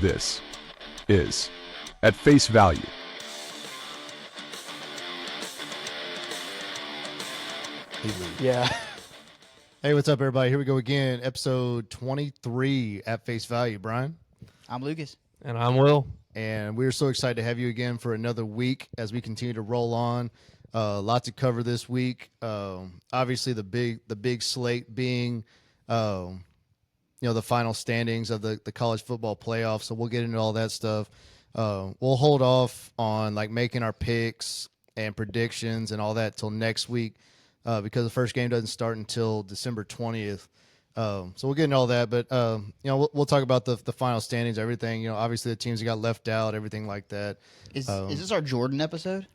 This is At Face Value. Yeah. Hey, what's up, everybody? Here we go again. Episode 23 at Face Value. Brian? I'm Lucas. And I'm Will. And we're so excited to have you again for another week as we continue to roll on. Lots to cover this week. Obviously, the big slate being, the final standings of the college football playoffs. So we'll get into all that stuff. We'll hold off on making our picks and predictions and all that till next week. Because the first game doesn't start until December 20th. So we'll get into all that. But, we'll talk about the final standings, everything. Obviously the teams that got left out, everything like that. Is this our Jordan episode?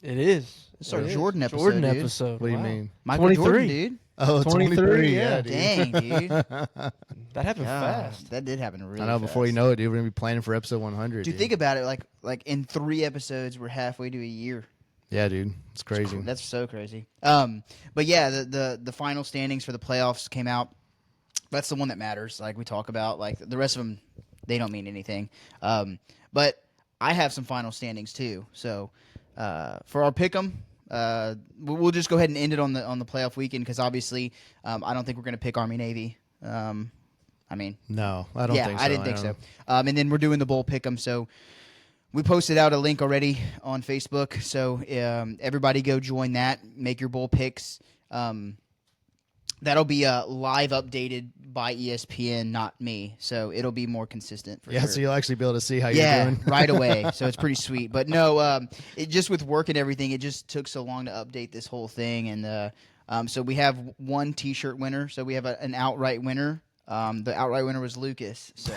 It is. It's our Jordan episode, Jordan dude. episode. What do you mean? Michael 23. Jordan, dude. Oh, 23, yeah, dude. Dang, dude. That happened fast. That did happen really I know, before fast. you know it, dude, we're going to be planning for episode 100. Dude, think about it. Like in 3 episodes, we're halfway to a year. Yeah, dude. It's crazy. That's so crazy. But yeah, the final standings for the playoffs came out. That's the one that matters. Like we talk about, like the rest of them, they don't mean anything. But I have some final standings too. So for our pick'em, we'll just go ahead and end it on the playoff weekend because obviously I don't think we're gonna pick Army Navy. No, I don't think so. I didn't think so. And then we're doing the bowl pick'em. So we posted out a link already on Facebook. So everybody go join that. Make your bowl picks. That'll be live updated by ESPN, not me. So it'll be more consistent for sure. So you'll actually be able to see how you're doing. Right away. So it's pretty sweet. But no, it just with work and everything, it just took so long to update this whole thing. And so we have one T-shirt winner. So we have an outright winner. The outright winner was Lucas. So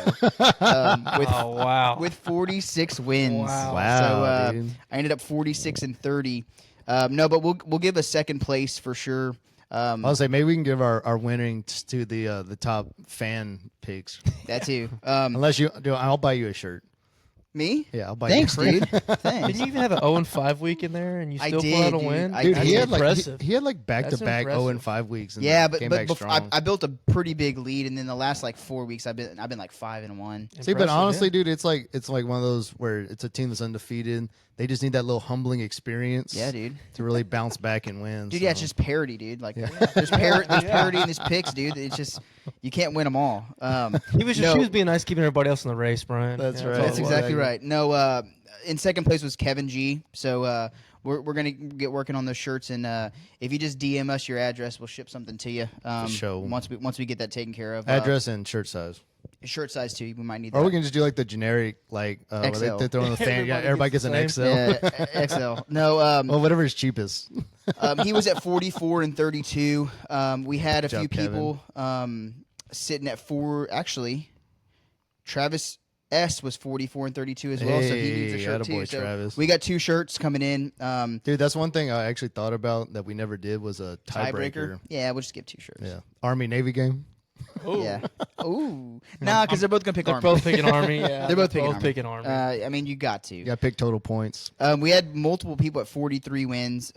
with 46 wins. Wow. So dude. I ended up 46-30. No, but we'll give a second place for sure. I'll say maybe we can give our winnings to the top fan picks. That too. Unless you do, I'll buy you a shirt. Me? Yeah, I'll buy Thanks, you a dude. Thanks. Didn't you even have an 0-5 week in there and you I still did, pull out a dude. win? I Dude, did. he had impressive. he had back-to-back That's 0-5 weeks. And Yeah, came but back before, strong. I built a pretty big lead, and then the last 4 weeks I've been 5-1. See, but Impressive, honestly, yeah. dude, it's like one of those where it's a team that's undefeated. They just need that little humbling experience. Yeah, dude. To really bounce back and win. Dude, so. yeah, it's just parity, dude. There's parity in his picks, dude. It's just you can't win them all. He was being nice, keeping everybody else in the race, Brian. That's Yeah, right. all That's it was. exactly right. No, in second place was Kevin G. So we're gonna get working on those shirts, and if you just DM us your address, we'll ship something to you. sure. Once we get that taken care of. Address and shirt size. Shirt size too. We might need Or that. we can just do the generic, where XL. they throw in the fan. Yeah, everybody gets an the XL. Yeah, XL. No. Well, whatever is cheapest. He was at 44-32. We had a Good few job, Kevin. people sitting at 4. Actually, Travis S was 44-32 as well, so he needs a Hey, shirt attaboy, too. So Travis. we got 2 shirts coming in. Dude, that's one thing I actually thought about that we never did was a tiebreaker. Yeah, we'll just give 2 shirts. Yeah. Army Navy game. Ooh. Yeah. Ooh. Nah, because they're both gonna pick They're Army. both picking Army. Yeah, They're both picking Army. I mean, you got to. You got to pick total points. We had multiple people at 43 wins.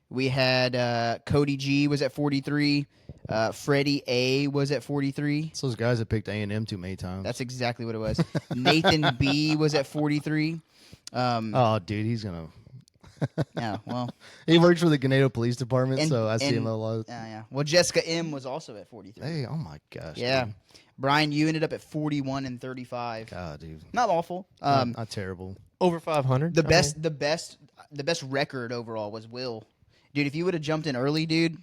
We had Cody G was at 43. Freddie A was at 43. It's those guys that picked A&M too many times. That's exactly what it was. Nathan B was at 43. Oh, dude, he's going to... Yeah, well. He works for the Ganado Police Department, And- so I see and- him a lot. Yeah. Well, Jessica M was also at 43. Hey, oh my gosh. Yeah. Dude. Brian, you ended up at 41-35. God, dude. Not awful. Not terrible. Over 500. The best record overall was Will. Dude, if you would have jumped in early, dude,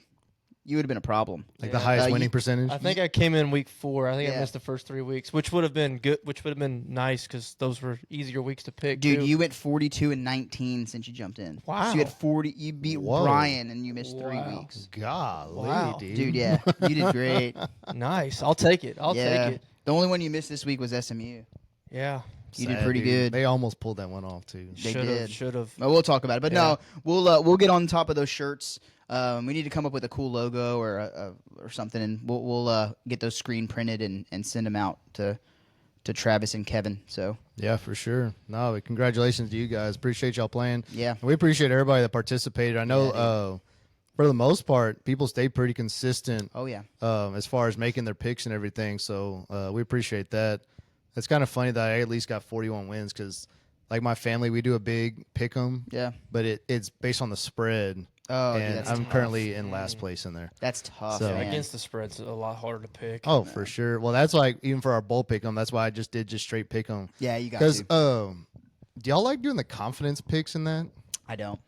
you would have been a problem. The highest winning you- percentage? I think I came in week 4. I think Yeah. I missed the first 3 weeks, which would have been good. Which would have been nice because those were easier weeks to pick. Dude, too. you went 42-19 since you jumped in. Wow. So you had 40. You beat Whoa. Brian and you missed 3 Wow. weeks. Golly, Wow. dude. Dude, yeah, you did great. nice. I'll take it. I'll yeah. take it. The only one you missed this week was SMU. Yeah. You did Sad, pretty dude. good. They almost pulled that one off, too. They did. Should have. Well, we'll talk about it, but Yeah. no, we'll get on top of those shirts. We need to come up with a cool logo or something, and we'll get those screen printed and send them out to Travis and Kevin. So Yeah, for sure. No, but congratulations to you guys. Appreciate y'all playing. yeah, And we appreciate everybody that participated. I know for the most part, people stayed pretty consistent oh yeah, as far as making their picks and everything. So we appreciate that. It's kind of funny that I at least got 41 wins because, like, my family, we do a big pick 'em, Yeah. but it's based on the spread. Oh, dude, and that's I'm tough. currently in last place in there. That's tough, So- man. Against the spread's a lot harder to pick. Oh, for sure. Well, that's like even for our bowl pick 'em. That's why I just did straight pick 'em. Yeah, you got Because to. do y'all like doing the confidence picks in that? I don't.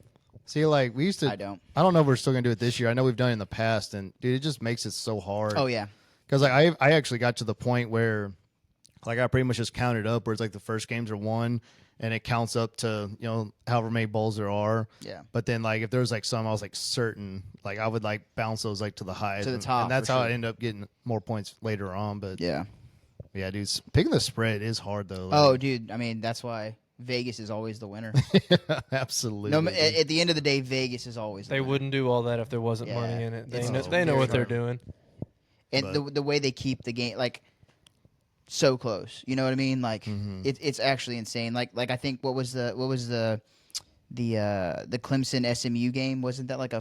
See, like we used to. I don't. I don't know if we're still gonna do it this year. I know we've done it in the past, and dude, it just makes it so hard. Oh, yeah. Because like I actually got to the point where, like, I pretty much just counted up where it's like the first games are won, and it counts up to however many bowls there are. Yeah. But then like if there was like some I was like certain, like I would like bounce those like to the highest, To the top, and that's for how sure. I end up getting more points later on. But Yeah. yeah, dude, picking the spread is hard though. Oh, Like, dude. I mean, that's why Vegas is always the winner. absolutely. No, dude. at the end of the day, Vegas is always the They winner. wouldn't do all that if there wasn't Yeah, money in it. it's They know very what they're true. doing. And But- the way they keep the game like so close, you know what I mean? Like Mhm. it's actually insane. Like I think what was the Clemson SMU game? Wasn't that like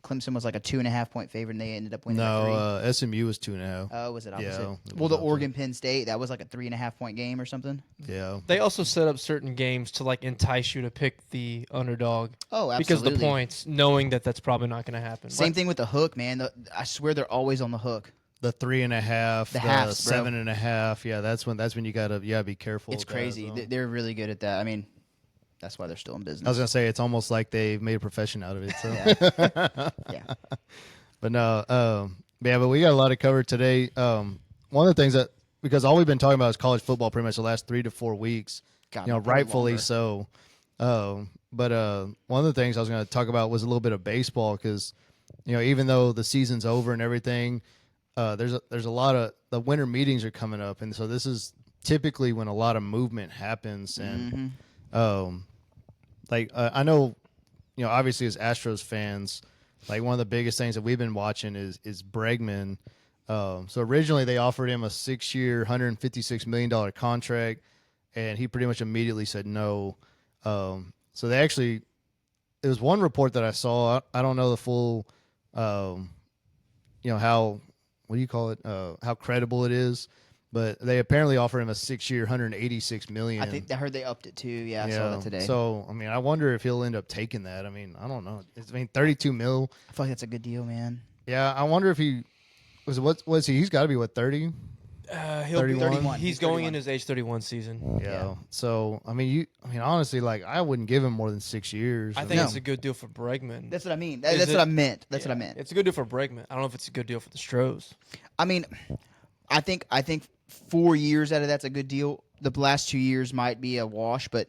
Clemson was like a 2.5 point favorite and they ended up winning by 3? No, SMU was 2.5. Oh, was it opposite? Yeah, it well, was the opposite. Oregon Penn State that was like a 3.5 point game or something. Yeah, They also set up certain games to like entice you to pick the underdog Oh, because absolutely. the points, knowing that that's probably not going to happen. Same thing with the hook, man. I swear they're always on the hook. the 3.5, The the halves, bro. 7.5. Yeah, that's when you gotta be careful. It's with that, crazy. so. They're really good at that. I mean, that's why they're still in business. I was gonna say it's almost like they've made a profession out of it. So. Yeah. But no, yeah, but we got a lot to cover today. One of the things that because all we've been talking about is college football pretty much the last 3 to 4 weeks. God, You know, probably rightfully longer. so. But one of the things I was going to talk about was a little bit of baseball because even though the season's over and everything, there's a lot of the winter meetings are coming up, and so this is typically when a lot of movement happens. And I know, obviously as Astros fans, like one of the biggest things that we've been watching is Bregman. So originally they offered him a 6-year, $156 million contract, and he pretty much immediately said no. So they actually, there was one report that I saw. I don't know the full, how, what do you call it? How credible it is, but they apparently offer him a 6-year, $186 million. I heard they upped it too. Yeah, I saw that today. So I mean, I wonder if he'll end up taking that. I mean, I don't know. 32 mil. I feel like that's a good deal, man. Yeah, I wonder if he was he? He's got to be 30. He'll be 31. He's going in his age 31 season. Yeah. So I mean, honestly, like I wouldn't give him more than 6 years. I think No. it's a good deal for Bregman. That's what I mean. Is That's it- what I meant. That's Yeah, what I meant. It's a good deal for Bregman. I don't know if it's a good deal for the Stros. I mean, I think 4 years out of that's a good deal. The last 2 years might be a wash, but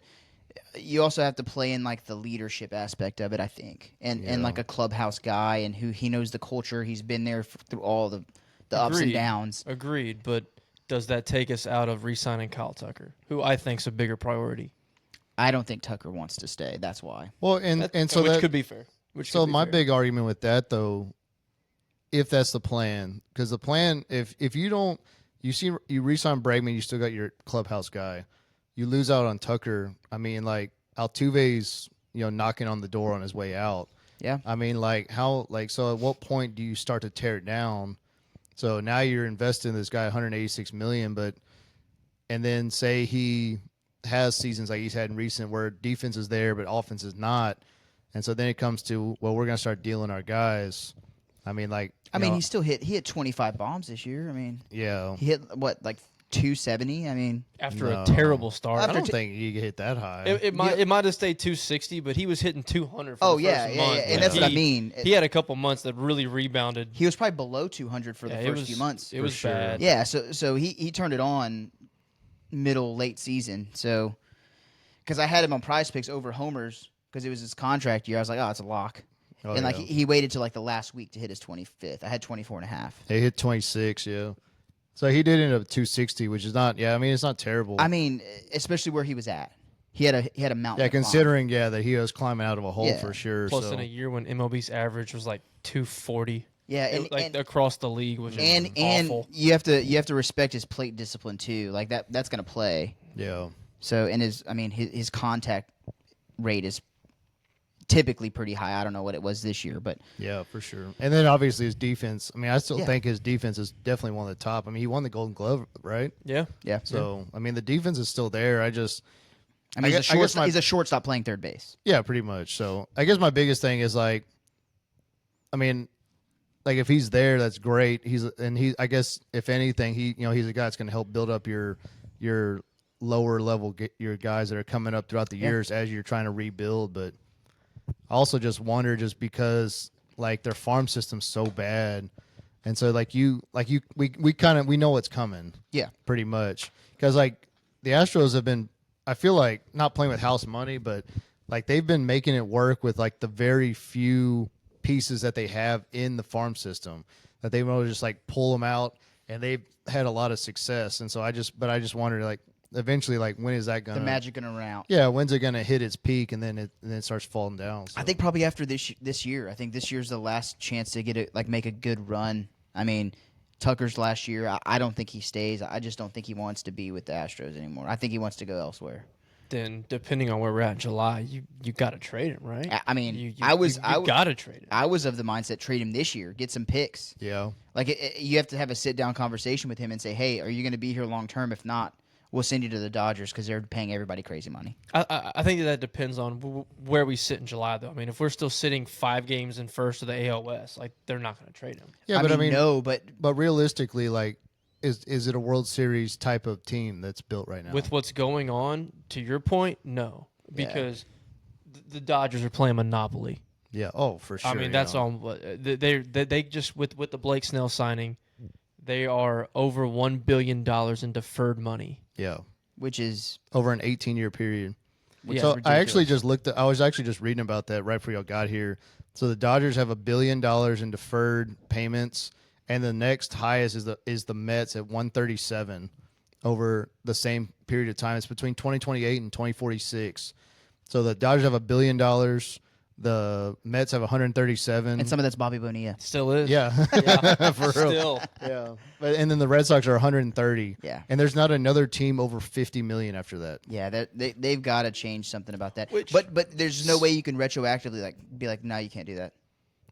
you also have to play in like the leadership aspect of it, I think, and like a clubhouse guy and who he knows the culture. He's been there through all the ups and Agreed. downs. Agreed, but does that take us out of re-signing Kyle Tucker, who I think's a bigger priority? I don't think Tucker wants to stay. That's why. Well, and so which that could be fair. so my big argument with that though, if that's the plan, because the plan, if you don't, you re-sign Bregman, you still got your clubhouse guy. You lose out on Tucker. I mean, like Altuve's, knocking on the door on his way out. Yeah. I mean, like so at what point do you start to tear it down? So now you're investing in this guy 186 million, and then say he has seasons like he's had in recent where defense is there but offense is not, and so then it comes to we're gonna start dealing our guys. I mean, like he hit 25 bombs this year. I mean, yeah. he hit what, like 270? I mean, after No. a terrible start. I don't think you can hit that high. It might have stayed 260, but he was hitting 200 for oh the yeah, first yeah, month. yeah, and that's what I mean. He had a couple months that really rebounded. He was probably below 200 for the Yeah, it first was- few months. It was sure. bad. Yeah, so he turned it on late season. So because I had him on Prize Picks over homers because it was his contract year. I was like, oh, it's a lock. Oh, and like yeah. he waited till like the last week to hit his 25th. I had 24 and a half. He hit 26, yeah. So he did end up 260, which is not. Yeah, I mean it's not terrible. I mean, especially where he was at. He had a mountain. yeah, to climb. considering that he was climbing out of a hole Yeah. for sure. Plus, so. in a year when MLB's average was like 240, Yeah, and across the league, which is and awful. you have to respect his plate discipline too. Like that's gonna play. Yeah. So and his contact rate is typically pretty high. I don't know what it was this year, but Yeah, for sure. And then obviously his defense. I mean, I still Yeah. think his defense is definitely one of the top. I mean, he won the Golden Glove, right? Yeah. yeah. So I mean, the defense is still there. I mean, I guess he's a shortstop playing third base. Yeah, pretty much. So I guess my biggest thing is like, I mean, like if he's there, that's great. I guess if anything, he's a guy that's going to help build up your lower level, your guys that are coming up throughout the years as you're trying to rebuild. But I also just wonder, just because like their farm system's so bad, and so we know what's coming. Yeah. Pretty much, because like the Astros have been, I feel like, not playing with house money, but like they've been making it work with like the very few pieces that they have in the farm system, that they will just like pull them out, and they've had a lot of success. And so I just wonder, like, eventually, like, when is that gonna, The magic gonna run out. yeah, when's it gonna hit its peak, and then it starts falling down? So. I think probably after this year. I think this year's the last chance to make a good run. I mean, Tucker's last year. I don't think he stays. I just don't think he wants to be with the Astros anymore. I think he wants to go elsewhere. Then depending on where we're at in July, you got to trade him, right? I mean, you I got to trade him. I was of the mindset trade him this year, get some picks. Yeah. Like you have to have a sit down conversation with him and say, hey, are you going to be here long term? If not, we'll send you to the Dodgers because they're paying everybody crazy money. I think that depends on where we sit in July, though. I mean, if we're still sitting 5 games in first of the AL West, like, they're not going to trade him. Yeah, no, but realistically, like, is it a World Series type of team that's built right now? With what's going on, to your point, no, because the Dodgers are playing Monopoly. Yeah. Oh, for sure. I mean, that's all. They just with the Blake Snell signing, they are over $1 billion in deferred money. Yeah. which is over an 18-year period. Yeah, So I actually ridiculous. I was actually just reading about that right before y'all got here. So the Dodgers have $1 billion in deferred payments, and the next highest is the Mets at 137 over the same period of time. It's between 2028 and 2046. So the Dodgers have $1 billion. The Mets have 137. and some of that's Bobby Bonilla. Still is. Yeah, Yeah. for real. Still. Yeah, and then the Red Sox are 130. Yeah. and there's not another team over 50 million after that. Yeah, they've got to change something about that. Which- but there's no way you can retroactively be like, no, you can't do that.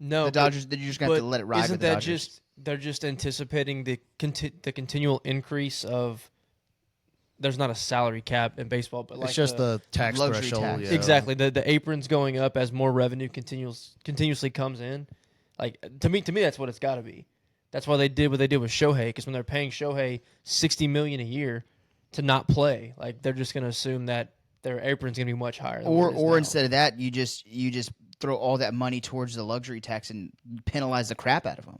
No, The Dodgers, you're just gonna have to let it ride Isn't with the that Dodgers. just they're just anticipating the continual increase of? There's not a salary cap in baseball, but like It's just the tax luxury threshold. tax. Yeah. exactly the aprons going up as more revenue continuously comes in. Like to me that's what it's got to be. That's why they did what they did with Shohei, because when they're paying Shohei $60 million a year to not play, like they're just going to assume that their apron's going to be much higher. Than what it is Or now. instead of that, you just throw all that money towards the luxury tax and penalize the crap out of them.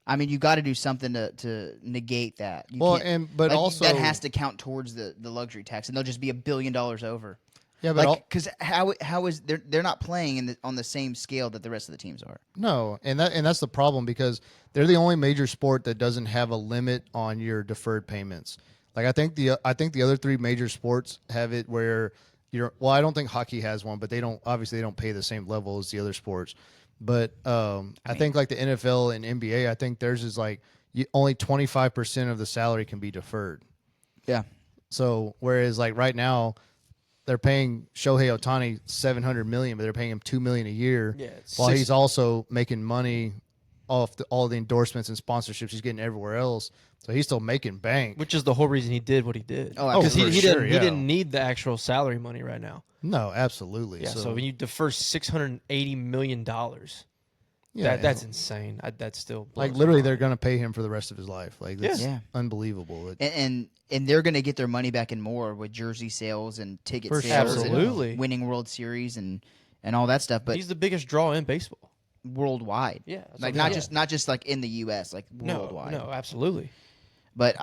I mean, you got to do something to negate that. You Well, can't- but also that has to count towards the luxury tax, and they'll just be $1 billion over. yeah, but Because how is they're not playing on the same scale that the rest of the teams are. no, and that's the problem, because they're the only major sport that doesn't have a limit on your deferred payments. Like I think the other three major sports have it where I don't think hockey has one, but they don't pay the same level as the other sports. But I think like the NFL and NBA, I think theirs is like only 25% of the salary can be deferred. Yeah. So whereas like right now, they're paying Shohei Ohtani $700 million, but they're paying him $2 million a year, Yeah, it's while six- he's also making money off all the endorsements and sponsorships he's getting everywhere else. So he's still making bank. which is the whole reason he did what he did. Oh, because for he sure, didn't yeah. he didn't need the actual salary money right now. No, absolutely. Yeah, so when you defer $680 million, yeah, that's insane. That still blows like my literally mind. they're gonna pay him for the rest of his life. Like that's Yeah. unbelievable. And they're going to get their money back and more with jersey sales and ticket For sales, sure. Absolutely. and winning World Series and all that stuff. But He's the biggest draw in baseball. worldwide, Yeah, like so- not just like in the U.S., like No, worldwide. no, absolutely. But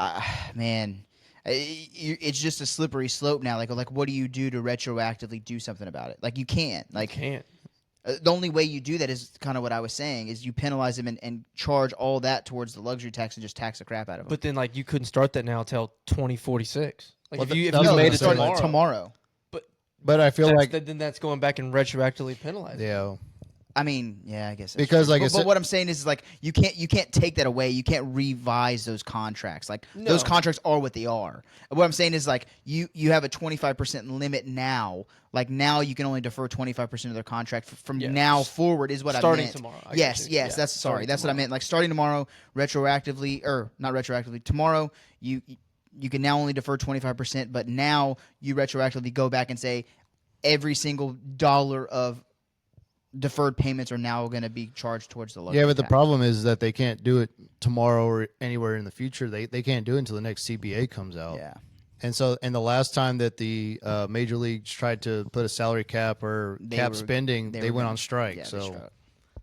man, it's just a slippery slope now. Like what do you do to retroactively do something about it? Like you can't. Like Can't. the only way you do that is kind of what I was saying: is you penalize them and charge all that towards the luxury tax and just tax the crap out of them. But then, like, you couldn't start that now till 2046. Like, Well, if you that was made what it I'm saying, like, tomorrow, tomorrow. But I feel like then that's going back and retroactively penalizing. yeah, I mean, yeah, I guess that's Because, true. like I but said- what I'm saying is like you can't take that away. You can't revise those contracts. Like those No. contracts are what they are. What I'm saying is like you have a 25% limit now. Like now you can only defer 25% of their contract from Yeah. now forward is what I Starting meant. tomorrow, I Yes, get you. yes, Yeah, that's starting that's what I tomorrow. meant. Like starting tomorrow, retroactively or not retroactively. Tomorrow you can now only defer 25%, but now you retroactively go back and say every single dollar of deferred payments are now going to be charged towards the luxury Yeah, but the tax. problem is that they can't do it tomorrow or anywhere in the future. They can't do it until the next CBA comes out. Yeah. And the last time that the major leagues tried to put a salary cap or cap spending, they went on strike. Yeah, they so struck.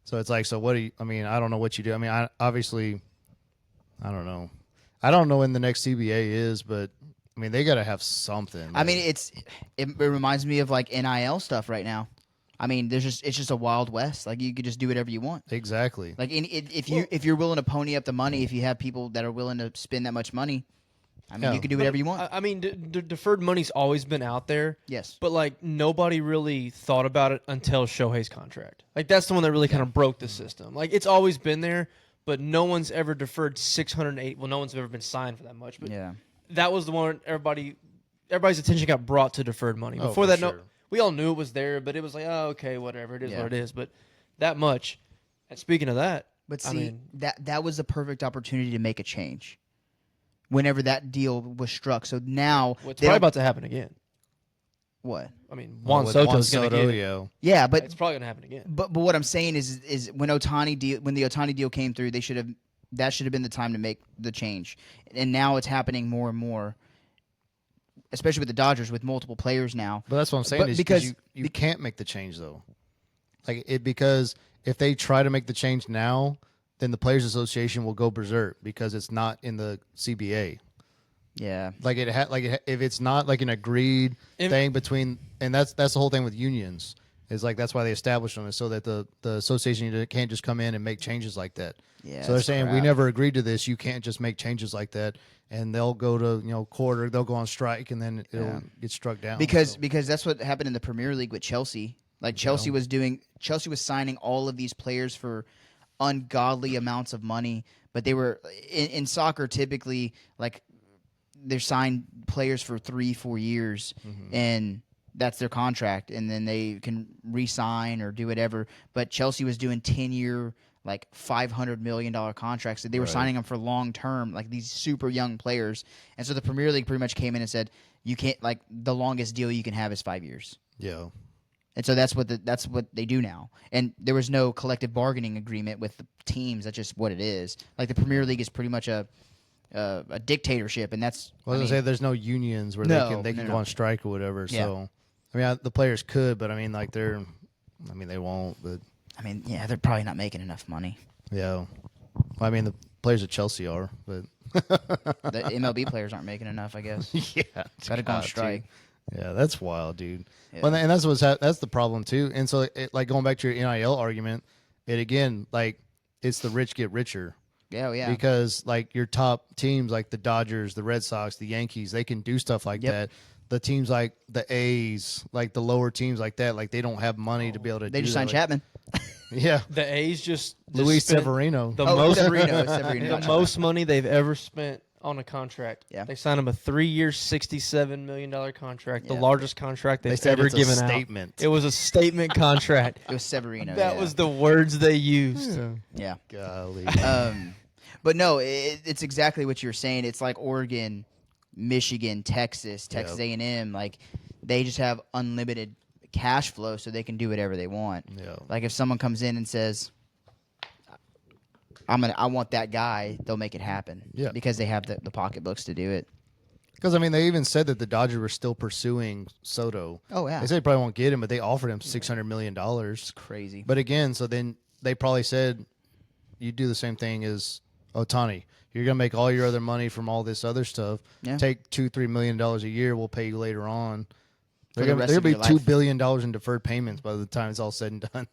so it's like, so what do you? I mean, I don't know what you do. I mean, I don't know. I don't know when the next CBA is, but I mean, they got to have something. I mean, it reminds me of like NIL stuff right now. I mean, it's just a wild west. Like you could just do whatever you want. Exactly. Like if you're willing to pony up the money, if you have people that are willing to spend that much money, I mean, Yeah. you can do whatever you want. I mean, deferred money's always been out there. Yes. But like nobody really thought about it until Shohei's contract. Like that's the one that really kind of broke the system. Like it's always been there, but no one's ever deferred 608. Well, no one's ever been signed for that much. But Yeah. that was the one everybody's attention got brought to deferred money. Oh, Before for that, sure. no, we all knew it was there, but it was like, oh, okay, whatever. It is Yeah. what it is. But that much. And speaking of that, But see, I mean, that was the perfect opportunity to make a change. Whenever that deal was struck, so now well, it's they probably don't- about to happen again. what? I mean, Well, Juan with Soto's going to Soto, get it. yeah. Yeah, but It's probably going to happen again. But what I'm saying is when the Ohtani deal came through, that should have been the time to make the change, and now it's happening more and more, especially with the Dodgers with multiple players now. But that's what I'm saying But is because- you can't make the change though. Because if they try to make the change now, then the Players Association will go berserk because it's not in the CBA. Yeah, If it's not like an agreed thing between, and that's the whole thing with unions is like that's why they established them is so that the association can't just come in and make changes like that. Yeah, so they're that's saying we crap. never agreed to this. You can't just make changes like that, and they'll go to court or they'll go on strike, and then it'll get struck down. because that's what happened in the Premier League with Chelsea. Like Chelsea was signing all of these players for ungodly amounts of money, but they were in soccer typically like they're signed players for 3-4 years and that's their contract and then they can re-sign or do whatever. But Chelsea was doing 10-year like $500 million contracts. So they were signing them for long term, like these super young players. And so the Premier League pretty much came in and said, you can't, like the longest deal you can have is 5 years. yeah. And so that's what they do now. And there was no collective bargaining agreement with the teams. That's just what it is. Like the Premier League is pretty much a dictatorship, and that's. Well, I was gonna say there's no unions where No, they can no. go on strike or whatever. Yeah. So, I mean, the players could, but I mean, like they won't. But I mean, yeah, they're probably not making enough money. yeah, well, I mean, the players at Chelsea are, but The MLB players aren't making enough, I guess. yeah, Got to go on God, strike. dude. Yeah, that's wild, dude. Yeah. Well, and that's that's the problem too. And so, like going back to your NIL argument, it again, like it's the rich get richer. Yeah, yeah. Because like your top teams like the Dodgers, the Red Sox, the Yankees, they can do stuff like Yep. that. The teams like the A's, like the lower teams like that, like they don't have money to be able to They do just that. signed Like, Chapman. yeah. The A's just Luis spent Severino. the Oh, most Severino, Severino. the most money they've ever spent on a contract. Yeah. They signed him a 3-year, $67 million contract, the Yeah. largest contract They they've said ever it's a given statement. out. It was a statement contract. It was Severino. That yeah. was the words they used. Yeah. Golly. But no, it's exactly what you're saying. It's like Oregon, Michigan, Texas A&M. Like they just have unlimited cash flow, so they can do whatever they want. Yeah. Like if someone comes in and says, I want that guy, they'll make it happen. Yeah. Because they have the pocketbooks to do it. Because I mean, they even said that the Dodgers were still pursuing Soto. Oh yeah. They said they probably won't get him, but they offered him $600 million. Crazy. But again, so then they probably said, you do the same thing as Ohtani. You're gonna make all your other money from all this other stuff. Yeah. Take $2-3 million a year. We'll pay you later on. For the rest There'll of be your $2 life. billion in deferred payments by the time it's all said and done.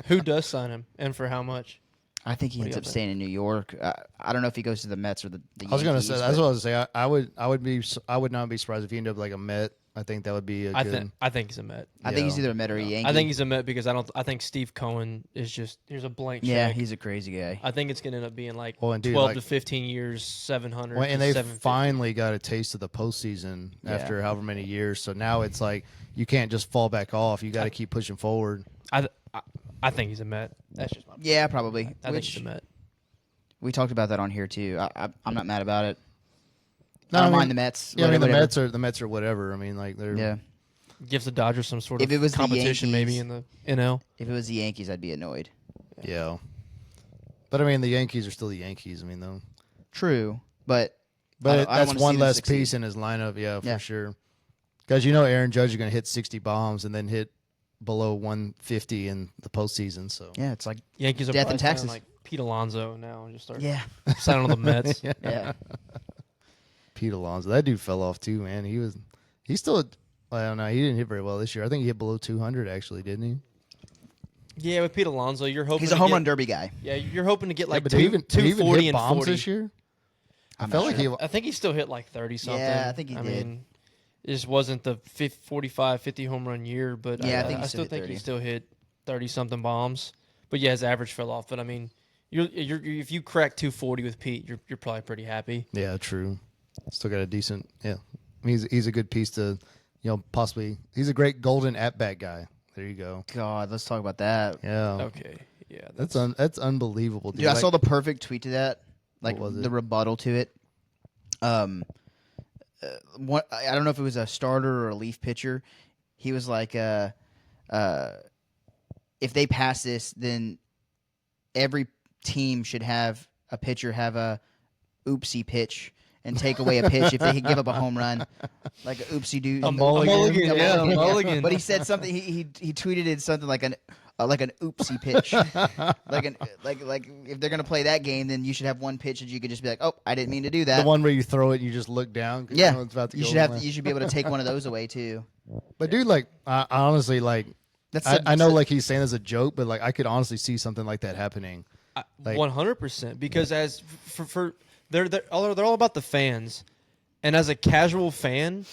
Who does sign him, and for how much? I think he ends do up you staying in New York. I don't know if he goes to the Mets or the I was gonna Yankees, say that's but- what I was gonna say. I would not be surprised if he ended up like a Met I think that would be a I good. think I think he's a Met. I think he's Yeah. either a Met or a Yankee. I think he's a Met because I think Steve Cohen is just here's a blank yeah, check. he's a crazy guy. I think it's gonna end up being like Well, and dude, 12 like- to 15 years, 700. Well, and to they 750. finally got a taste of the postseason Yeah. after however many years. So now it's like you can't just fall back off. You got to keep pushing forward. I think he's a Met. That's just my. Yeah, probably. I think Which he's a Met. we talked about that on here too. I'm not mad about it. No, I don't I mean- mind the Mets. Yeah, I mean whatever. the Mets are whatever. I mean, like they're Yeah. Gives the Dodgers some sort If of it was the competition, maybe Yankees- in the NL. If it was the Yankees, I'd be annoyed. yeah. But I mean, the Yankees are still the Yankees. I mean, though. True, but But I don't that's wanna see one them less succeed. piece in his lineup. Yeah, Yeah. for sure. Because you know Aaron Judge is going to hit 60 bombs and then hit below 150 in the postseason. So yeah, it's like Yankees are Death probably in signing Texas. like Pete Alonso now and just start yeah, signing on the Mets. yeah. Pete Alonso, that dude fell off too, man. He's still. I don't know. He didn't hit very well this year. I think he hit below 200 actually, didn't he? Yeah, with Pete Alonso, you're hoping He's a to home get- run derby guy. Yeah, you're hoping to get like but two, did he even 240 hit and bombs 40 this year? I I'm felt not like sure. he. I think he still hit like 30 something. Yeah, I think he did. mean, it just wasn't the 45, 50 home run year, but Yeah, I think he I still still hit think 30. he still hit 30 something bombs. But yeah, his average fell off. But I mean, you're if you crack 240 with Pete, you're probably pretty happy. Yeah, true. Still got a decent. Yeah, I mean, he's a good piece to, possibly. He's a great golden at bat guy. There you go. God, let's talk about that. Yeah, Okay, yeah, that's unbelievable, dude. Dude, I Like- saw the perfect tweet to that, like What was it? the rebuttal to it. What I don't know if it was a starter or a relief pitcher. He was like, if they pass this, then every team should have a pitcher have a oopsie pitch and take away a pitch if they can give up a home run, like a oopsie do. A mulligan? yeah, a mulligan. But he said something. He tweeted it something like an oopsie pitch, like if they're gonna play that game, then you should have one pitch that you could just be like, oh, I didn't mean to do that. the one where you throw it and you just look down. 'Cause yeah, you know it's about to you go should have. away. You should be able to take one of those away too. But dude, like, I honestly, like, That's I know, like, he's saying as a joke, but like, I could honestly see something like that happening. Like- 100%. Because as for they're all about the fans, and as a casual fan,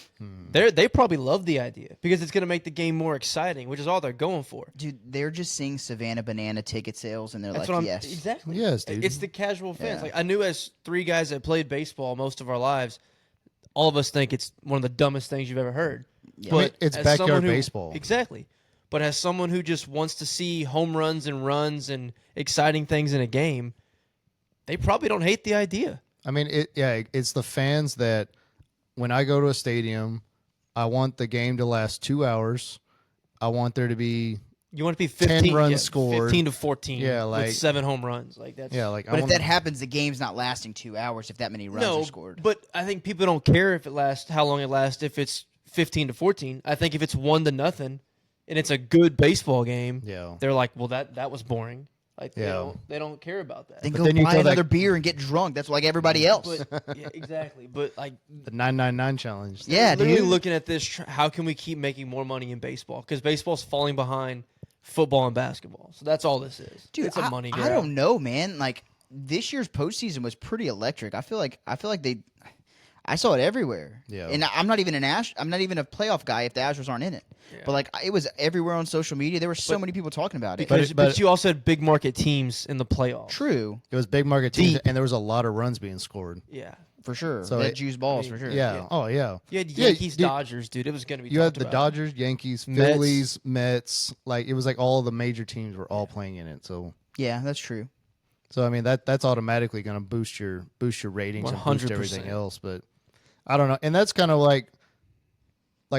they probably love the idea because it's going to make the game more exciting, which is all they're going for. Dude, they're just seeing Savannah Banana ticket sales, and they're That's like, what I'm yes, exactly. Yes, dude. It's the casual fans. Yeah. Like I knew as three guys that played baseball most of our lives, all of us think it's one of the dumbest things you've ever heard. Yeah. But I mean, it's as backyard someone who- baseball. Exactly. But as someone who just wants to see home runs and runs and exciting things in a game, they probably don't hate the idea. I mean, it's the fans that when I go to a stadium, I want the game to last 2 hours. I want there to be, You want to be 10 15 runs scored. 15 to 14 Yeah, like- with 7 home runs. Like that's like, I But if want that happens, the game's not lasting 2 hours if that many runs no, are scored. but I think people don't care if it lasts how long it lasts if it's 15 to 14. I think if it's 1-0 and it's a good baseball game, Yeah. they're like, "Well, that was boring." Like Yeah. they don't care about that. then But go then you buy throw that- another beer and get drunk. That's like everybody else. But yeah, exactly. But like the 999 challenge. Yeah, literally dude. looking at this, how can we keep making more money in baseball? Because baseball's falling behind football and basketball. So that's all this is. Dude, it's a money grab. I don't know, man. Like this year's postseason was pretty electric. I feel like I saw it everywhere. Yeah. And I'm not even I'm not even a playoff guy if the Astros aren't in it. Yeah. But like it was everywhere on social media. There were so But- many people talking about it. Because, But- but you also had big market teams in the playoffs. True, It was big market teams, Deep. and there was a lot of runs being scored. Yeah. for sure. So That it- juice balls I mean, for sure. Yeah. Yeah. Oh, yeah. You had Yeah, Yankees, dude, Dodgers, dude. It was going to be You had talked the about. Dodgers, Yankees, Mets. Phillies, Mets. Like, it was like all the major teams were all playing in it. So, Yeah, that's true. I mean, that's automatically going to boost your ratings and boost 100%. everything else. But I don't know. And that's kind of like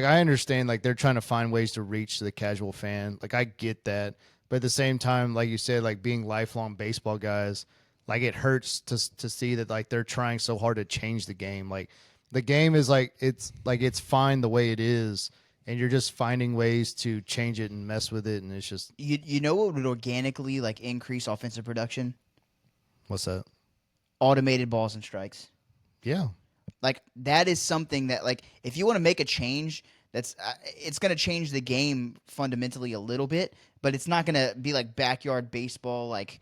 I understand, like, they're trying to find ways to reach the casual fan. Like, I get that. But at the same time, like you said, like, being lifelong baseball guys, like, it hurts to see that, like, they're trying so hard to change the game. Like, the game is it's fine the way it is, and you're just finding ways to change it and mess with it, and it's just, You know what would organically like increase offensive production? what's that? Automated balls and strikes. Yeah. Like that is something that like if you want to make a change, that's it's going to change the game fundamentally a little bit, but it's not going to be like backyard baseball, like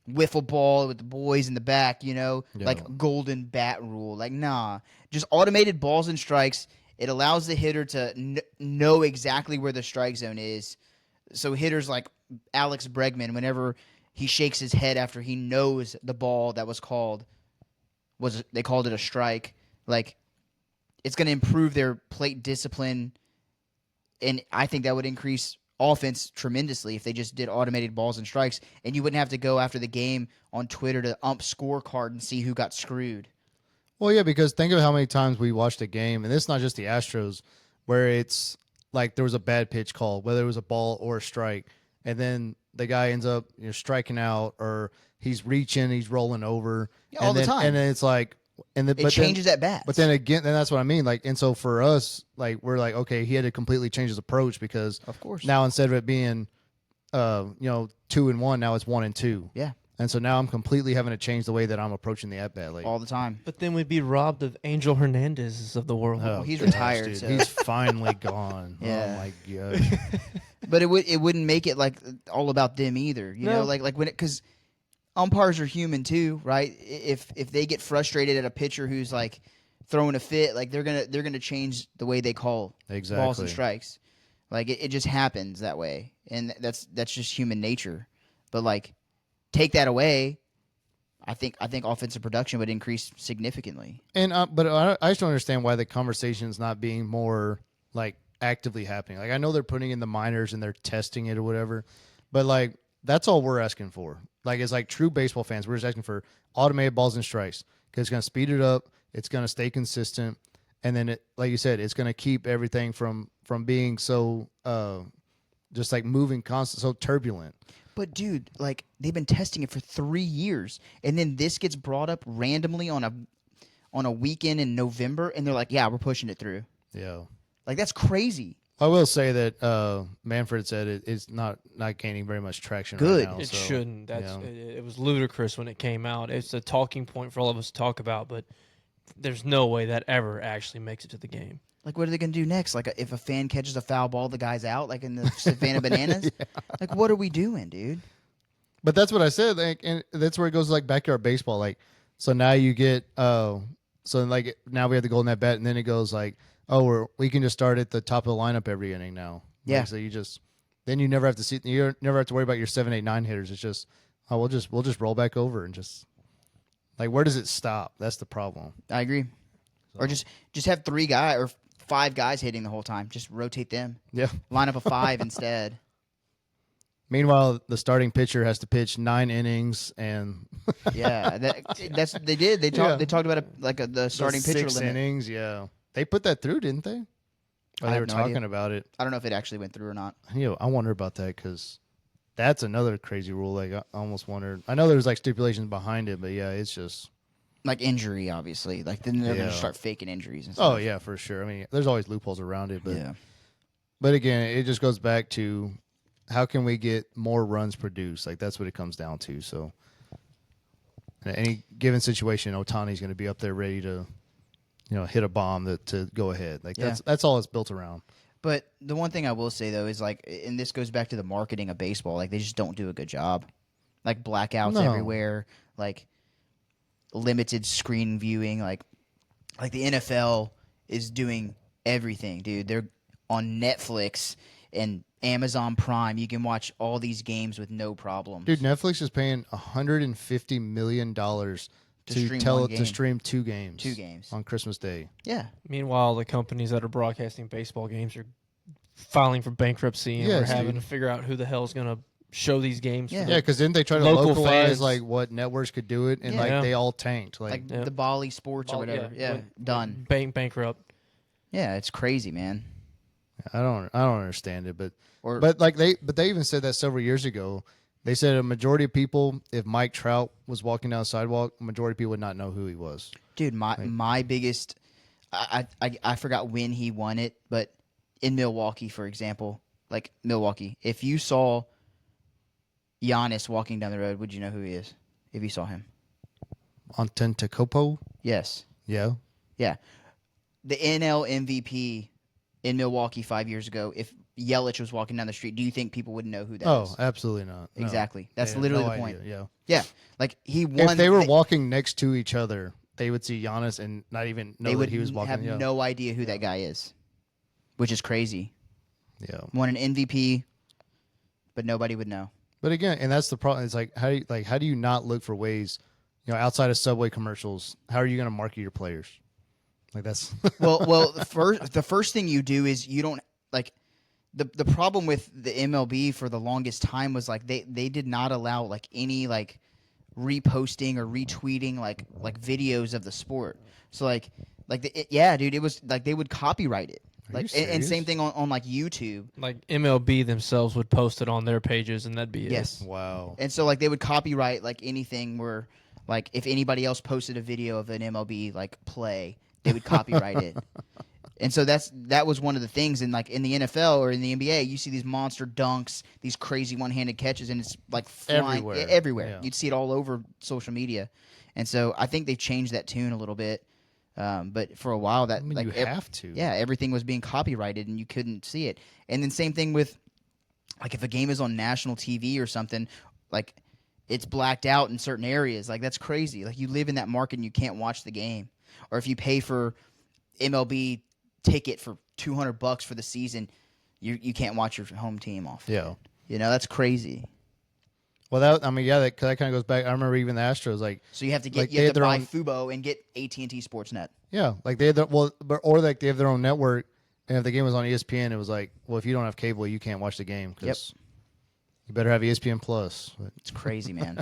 wiffle ball with the boys in the back, Yeah. like golden bat rule. Like nah, just automated balls and strikes. it allows the hitter to know exactly where the strike zone is. So hitters like Alex Bregman, whenever he shakes his head after he knows the ball that was called they called it a strike, like it's going to improve their plate discipline, and I think that would increase offense tremendously if they just did automated balls and strikes, and you wouldn't have to go after the game on Twitter to ump scorecard and see who got screwed. Well, yeah, because think of how many times we watched a game, and it's not just the Astros, where it's like there was a bad pitch call, whether it was a ball or a strike, and then the guy ends up striking out, or he's reaching, he's rolling over, all the time. and then it's like, It changes at bats. But then again, then that's what I mean. Like, and so for us, like we're like, okay, he had to completely change his approach because of course now instead of it being, 2-1, now it's 1-2. Yeah. And so now I'm completely having to change the way that I'm approaching the at bat. Like all the time. But then we'd be robbed of Angel Hernandez of the world. oh, he's gosh, retired, dude. so- He's finally gone. Yeah. Oh my gosh. But it wouldn't make it like all about them either. You know, like when because umpires are human too, right? If they get frustrated at a pitcher who's like throwing a fit, like they're gonna change the way they call balls and strikes. Like it just happens that way, and that's just human nature. But like take that away, I think offensive production would increase significantly. And but I just don't understand why the conversation's not being more like actively happening. Like I know they're putting in the minors and they're testing it or whatever, but like that's all we're asking for. Like as like true baseball fans, we're just asking for automated balls and strikes because it's going to speed it up, it's going to stay consistent, and then it, like you said, it's going to keep everything from being so just like moving constant, so turbulent. But dude, like they've been testing it for 3 years, and then this gets brought up randomly on a weekend in November, and they're like, "Yeah, we're pushing it through." Yeah. Like that's crazy. I will say that Manfred said it's not gaining very much traction Good. right now. It so, shouldn't. That's yeah. it was ludicrous when it came out. It's a talking point for all of us to talk about, but there's no way that ever actually makes it to the game. Like, what are they gonna do next? Like, if a fan catches a foul ball, the guy's out. Like in the Savannah Bananas. Yeah. Like, what are we doing, dude? But that's what I said. Like, and that's where it goes like backyard baseball. Like, so now you get so like now we have the golden at bat, and then it goes like, oh, we can just start at the top of the lineup every inning now. Yeah. Like, so then you never have to never have to worry about your 7, 8, 9 hitters. It's just we'll just roll back over and just like where does it stop? That's the problem. I agree. So. Or just have 3 guys or 5 guys hitting the whole time. Just rotate them. Yeah. Line up a 5 instead. Meanwhile, the starting pitcher has to pitch 9 innings, and yeah, that's they did. They talked about the starting pitcher 6 limit. innings. Yeah, they put that through, didn't they? Or they were talking about it. I don't know if it actually went through or not. I wonder about that because that's another crazy rule. Like I almost wondered. I know there's like stipulations behind it, but yeah, it's just like injury, obviously. Like then they're going to start faking injuries and stuff. Oh yeah, for sure. I mean, there's always loopholes around it, but yeah. But again, it just goes back to how can we get more runs produced? Like that's what it comes down to. So in any given situation, Ohtani's going to be up there ready to, hit a bomb to go ahead. Like that's all it's built around. But the one thing I will say though is like, and this goes back to the marketing of baseball. Like they just don't do a good job. Like blackouts everywhere. Like limited screen viewing. Like the NFL is doing everything, dude. They're on Netflix and Amazon Prime. You can watch all these games with no problem. Dude, Netflix is paying $150 million to stream 2 games. 2 games on Christmas Day. Yeah. Meanwhile, the companies that are broadcasting baseball games are filing for bankruptcy and we're having to figure out who the hell is going to show these games. Yeah, because didn't they try to local localize fans. like what networks could do it, and like they all tanked. Like the Bali Sports or whatever. Yeah, done. Bankrupt. Yeah, it's crazy, man. I don't understand it, but they even said that several years ago. They said a majority of people, if Mike Trout was walking down the sidewalk, a majority of people would not know who he was. Dude, my biggest, I forgot when he won it, but in Milwaukee, for example, like Milwaukee, if you saw Giannis walking down the road, would you know who he is if you saw him? Antetokounmpo? Yes. Yeah. Yeah. The NL MVP in Milwaukee 5 years ago, if Yelich was walking down the street, do you think people would know who that is? Oh, absolutely not. No. Exactly. That's literally no the point. idea. Yeah. Yeah. Like he won. If they were walking next to each other, they would see Giannis and not even know They that would he was walking. have no idea who that guy is, which is crazy. Yeah. Won an MVP, but nobody would know. But again, and that's the problem. It's like how do you not look for ways, outside of Subway commercials? How are you going to market your players? Like that's well, the first thing you do is you don't like the problem with the MLB for the longest time was like they did not allow like any like reposting or retweeting like videos of the sport. So yeah, dude, it was like they would copyright it. Like and same thing on like YouTube. Like MLB themselves would post it on their pages, and that'd be Yes. it. Wow. And so like they would copyright like anything where like if anybody else posted a video of an MLB like play, they would copyright it. And so that was one of the things in like in the NFL or in the NBA, you see these monster dunks, these crazy one-handed catches, and it's like flying everywhere. Yeah. You'd see it all over social media. And so I think they've changed that tune a little bit. But for a while, that you have to. Yeah, everything was being copyrighted, and you couldn't see it. And then same thing with, like, if a game is on national TV or something, like, it's blacked out in certain areas. Like, that's crazy. Like, you live in that market and you can't watch the game. Or if you pay for MLB ticket for $200 for the season, you can't watch your home team off. Yeah. That's crazy. Well, that kind of goes back. I remember even the Astros, like, So you have to get like, you have to buy own, Fubo and get AT&T Sportsnet. Yeah, like they had or like they have their own network, and if the game was on ESPN, it was like, well, if you don't have cable, you can't watch the game because you better have ESPN Plus. But, It's crazy, man.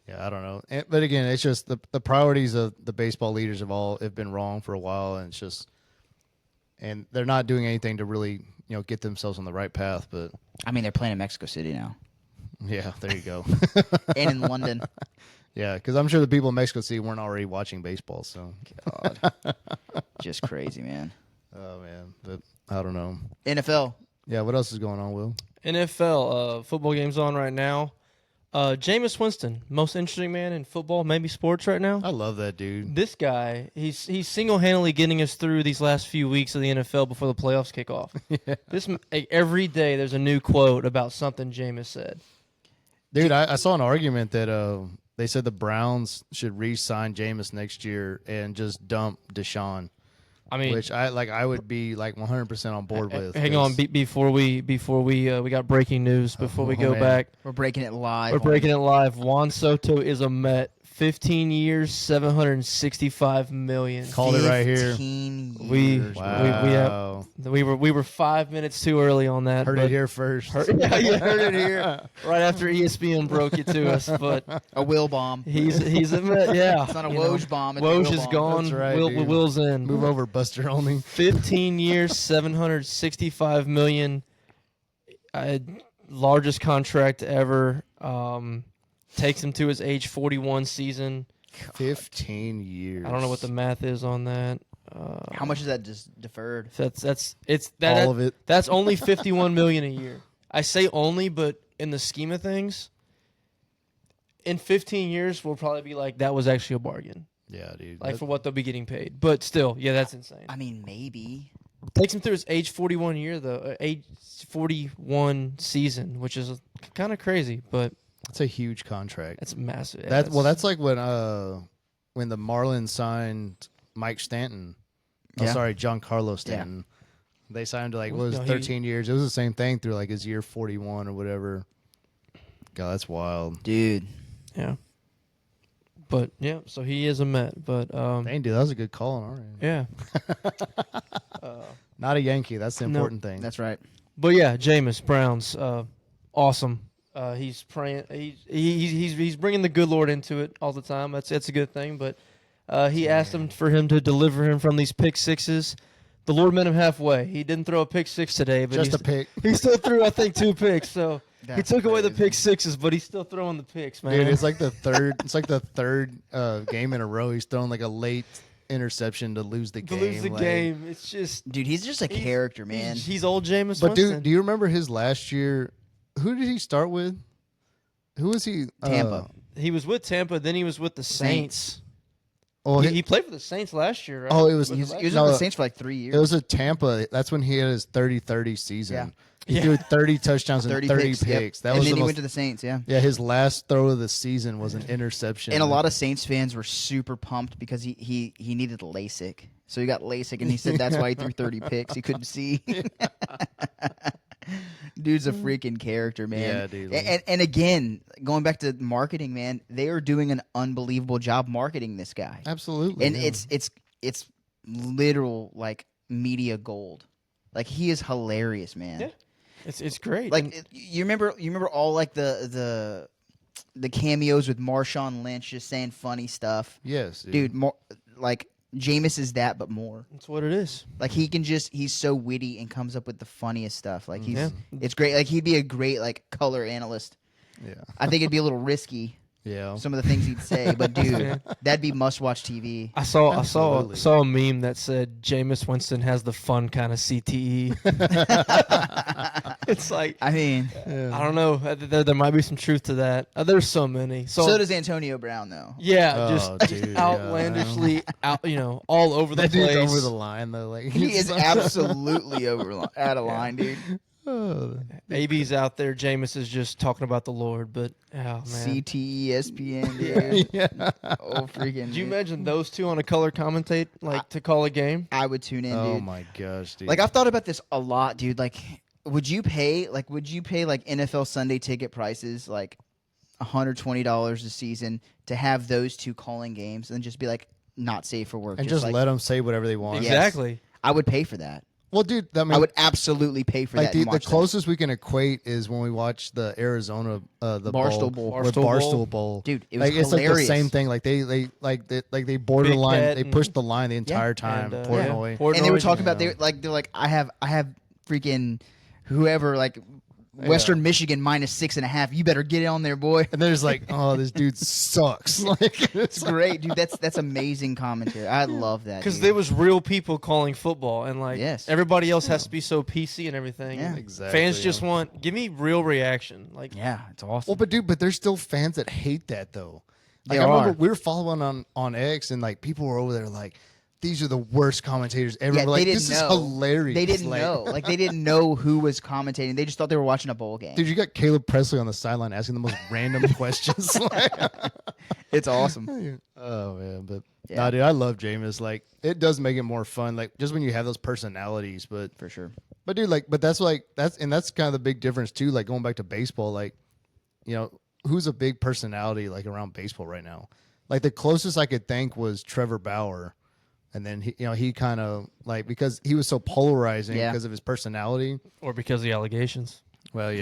yeah, I don't know, but again, it's just the priorities of the baseball leaders have been wrong for a while, and it's just, and they're not doing anything to really get themselves on the right path. But I mean, they're playing in Mexico City now. Yeah, there you go. And in London. Yeah, because I'm sure the people in Mexico City weren't already watching baseball. So God. Just crazy, man. Oh man, but I don't know. NFL. Yeah, what else is going on, Will? NFL football games on right now. Jameis Winston, most interesting man in football, maybe sports right now. I love that dude. This guy, he's single-handedly getting us through these last few weeks of the NFL before the playoffs kick off. Yeah. Every day there's a new quote about something Jameis said. Dude, I saw an argument that they said the Browns should re-sign Jameis next year and just dump Deshaun. I mean, which I would be like 100% on board with. Hang on, before we got breaking news. Before we go back, we're breaking it live. We're breaking it live. Juan Soto is a Met. 15 years, $765 million. Called it right here. 15 years. Wow. We were 5 minutes too early on that. Heard it here first. Yeah, you heard it here right after ESPN broke it to us. But a Will bomb. He's a Met. Yeah, it's not a Woj bomb. It's Woj a Will is bomb. gone. That's right, Will's in. Move over, Buster Only. 15 years, $765 million. Largest contract ever. Takes him to his age 41 season. 15 years. I don't know what the math is on that. How much is that just deferred? All of it. That's only $51 million a year. I say only, but in the scheme of things, in 15 years, we'll probably be like, that was actually a bargain. Yeah, dude. Like for what they'll be getting paid. But still, yeah, that's insane. I mean, maybe. Takes him through his age 41 year, though. Age 41 season, which is kind of crazy, but. It's a huge contract. It's massive. That's like when the Marlins signed Mike Stanton. Oh, sorry, Giancarlo Stanton. Yeah. They signed him to like 13 years. It was the same thing through like his year 41 or whatever. God, that's wild, dude. Yeah. But yeah, so he is a Met. But dang, dude, that was a good call on our end. Yeah. Not a Yankee. That's the important thing. That's right. But yeah, Jameis Browns, awesome. He's praying. He's bringing the good Lord into it all the time. That's a good thing. But he asked him for him to deliver him from these pick sixes. The Lord met him halfway. He didn't throw a pick six today, but just a pick. He still threw, I think, 2 picks. So he took away the pick sixes, but he's still throwing the picks, man. Dude, it's like the third. It's like the third game in a row. He's throwing like a late interception to lose the game. Game. It's just, dude. He's just a character, man. He's old Jameis. But dude, do you remember his last year? Who did he start with? Who was he? Tampa. He was with Tampa, then he was with the Saints. Oh, He played for the Saints last year, right? oh, it was He was last with no, the Saints for like 3 years. It was at Tampa. That's when he had his 30-30 season. Yeah. He Yeah. threw 30 touchdowns and 30 picks. Yep. That and was then the he most, went to the Saints, yeah. yeah, his last throw of the season was an interception. And a lot of Saints fans were super pumped because he needed LASIK. So he got LASIK, and he said that's why he threw 30 picks. He couldn't see. Dude's a freaking character, man. Yeah, dude. And again, going back to marketing, man, they are doing an unbelievable job marketing this guy. Absolutely. And yeah. it's literal like media gold. Like he is hilarious, man. Yeah. It's great. Like And you remember all like the cameos with Marshawn Lynch just saying funny stuff. Yes, Dude, more like Jameis is that, but more. that's what it is. Like he's so witty and comes up with the funniest stuff. Like Yeah. it's great. Like he'd be a great like color analyst. yeah. I think it'd be a little risky Yeah. some of the things he'd say, but dude, that'd be must-watch TV. I saw Absolutely. a meme that said Jameis Winston has the fun kind of CTE. It's like I mean, I don't know. There might be some truth to that. There's so many. so does Antonio Brown though. yeah, Oh, just dude, yeah. outlandishly all over the That place. dude's over the line though. Like He is absolutely out of line, dude. Oh, AB's out there. Jameis is just talking about the Lord, but oh man. CTE, ESPN, dude. yeah. Oh freaking! Could you dude. imagine those two on a color commentate, like to call a game? I would tune in, Oh dude. my gosh, dude. Like I've thought about this a lot, dude. Like, would you pay like NFL Sunday ticket prices like $120 a season to have those two calling games and just be like not safe for work and just like, let them say whatever they want. Yes. Exactly. I would pay for that. Well, dude, I mean, I would absolutely pay for like that. the and watch that. closest we can equate is when we watch the Arizona the Barstool Bowl. with Barstool Barstool Bowl. Dude, it was like it's like the hilarious. same thing. Like they border the Big line. bet They and- pushed the line the entire time. And, Portnoy. Portnoy. And they were talking about Yeah. they're like I have freaking whoever like Western Michigan -6.5. You better get on there, boy. And they're just like, oh, this dude sucks. Like It's great, dude. That's amazing commentary. I love that. Because dude. there was real people calling football, and like Yes. everybody else has to be so PC and everything. Yeah. Exactly, Fans yeah. just want give me real reaction. Like yeah, it's awesome. Well, but there's still fans that hate that though. Like, There I remember are. we were following on X, and like people were over there like, these are the worst commentators ever. Yeah, We're like, they didn't this know. is hilarious. They didn't Like, know. Like they didn't know who was commentating. They just thought they were watching a bowl game. Dude, you got Caleb Presley on the sideline asking the most random questions. Like, It's awesome. oh man, but Yeah. nah, dude, I love Jameis. Like, it does make it more fun. Like, just when you have those personalities, but For sure. that's kind of the big difference too. Like going back to baseball, like, you know, who's a big personality like around baseball right now? Like the closest I could think was Trevor Bauer. And then he kind of like, because he was so polarizing Yeah. because of his personality. or because of the allegations. Well,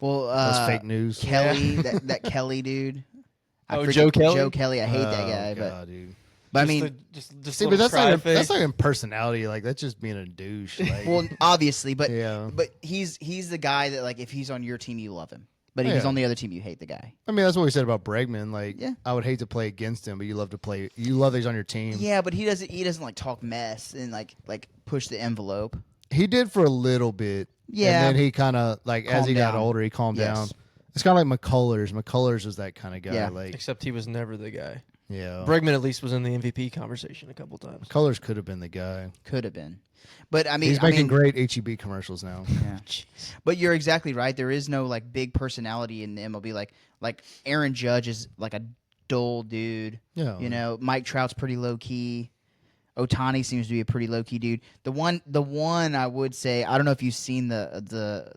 Well, that's fake news. Kelly, that Kelly dude. Oh, Joe Kelly? Joe Kelly. I hate that Oh, guy, God, dude. but I Just mean, the- just See, but little that's cry not face. even personality. Like that's just being a douche. Like, well, obviously, but yeah. but he's the guy that like if he's on your team, you love him, but if he's Yeah. on the other team, you hate the guy. I mean, that's what we said about Bregman. Like, Yeah. I would hate to play against him, but you love to play. You love that he's on your team. Yeah, but he doesn't like talk mess and like push the envelope. He did for a little bit. Yeah. And then he kind of like as Calmed he got down. older, he calmed Yes. down. It's kind of like McCullers. McCullers was that kind of guy. Yeah. Like, Except he was never the guy. yeah. Bregman at least was in the MVP conversation a couple times. McCullers could have been the guy. Could have been, but I mean, He's making great HEB commercials now. Yeah. But you're exactly right. There is no like big personality in the MLB. Like Aaron Judge is like a dull dude. Yeah. You know, Mike Trout's pretty low key. Otani seems to be a pretty low key dude. The one I would say, I don't know if you've seen the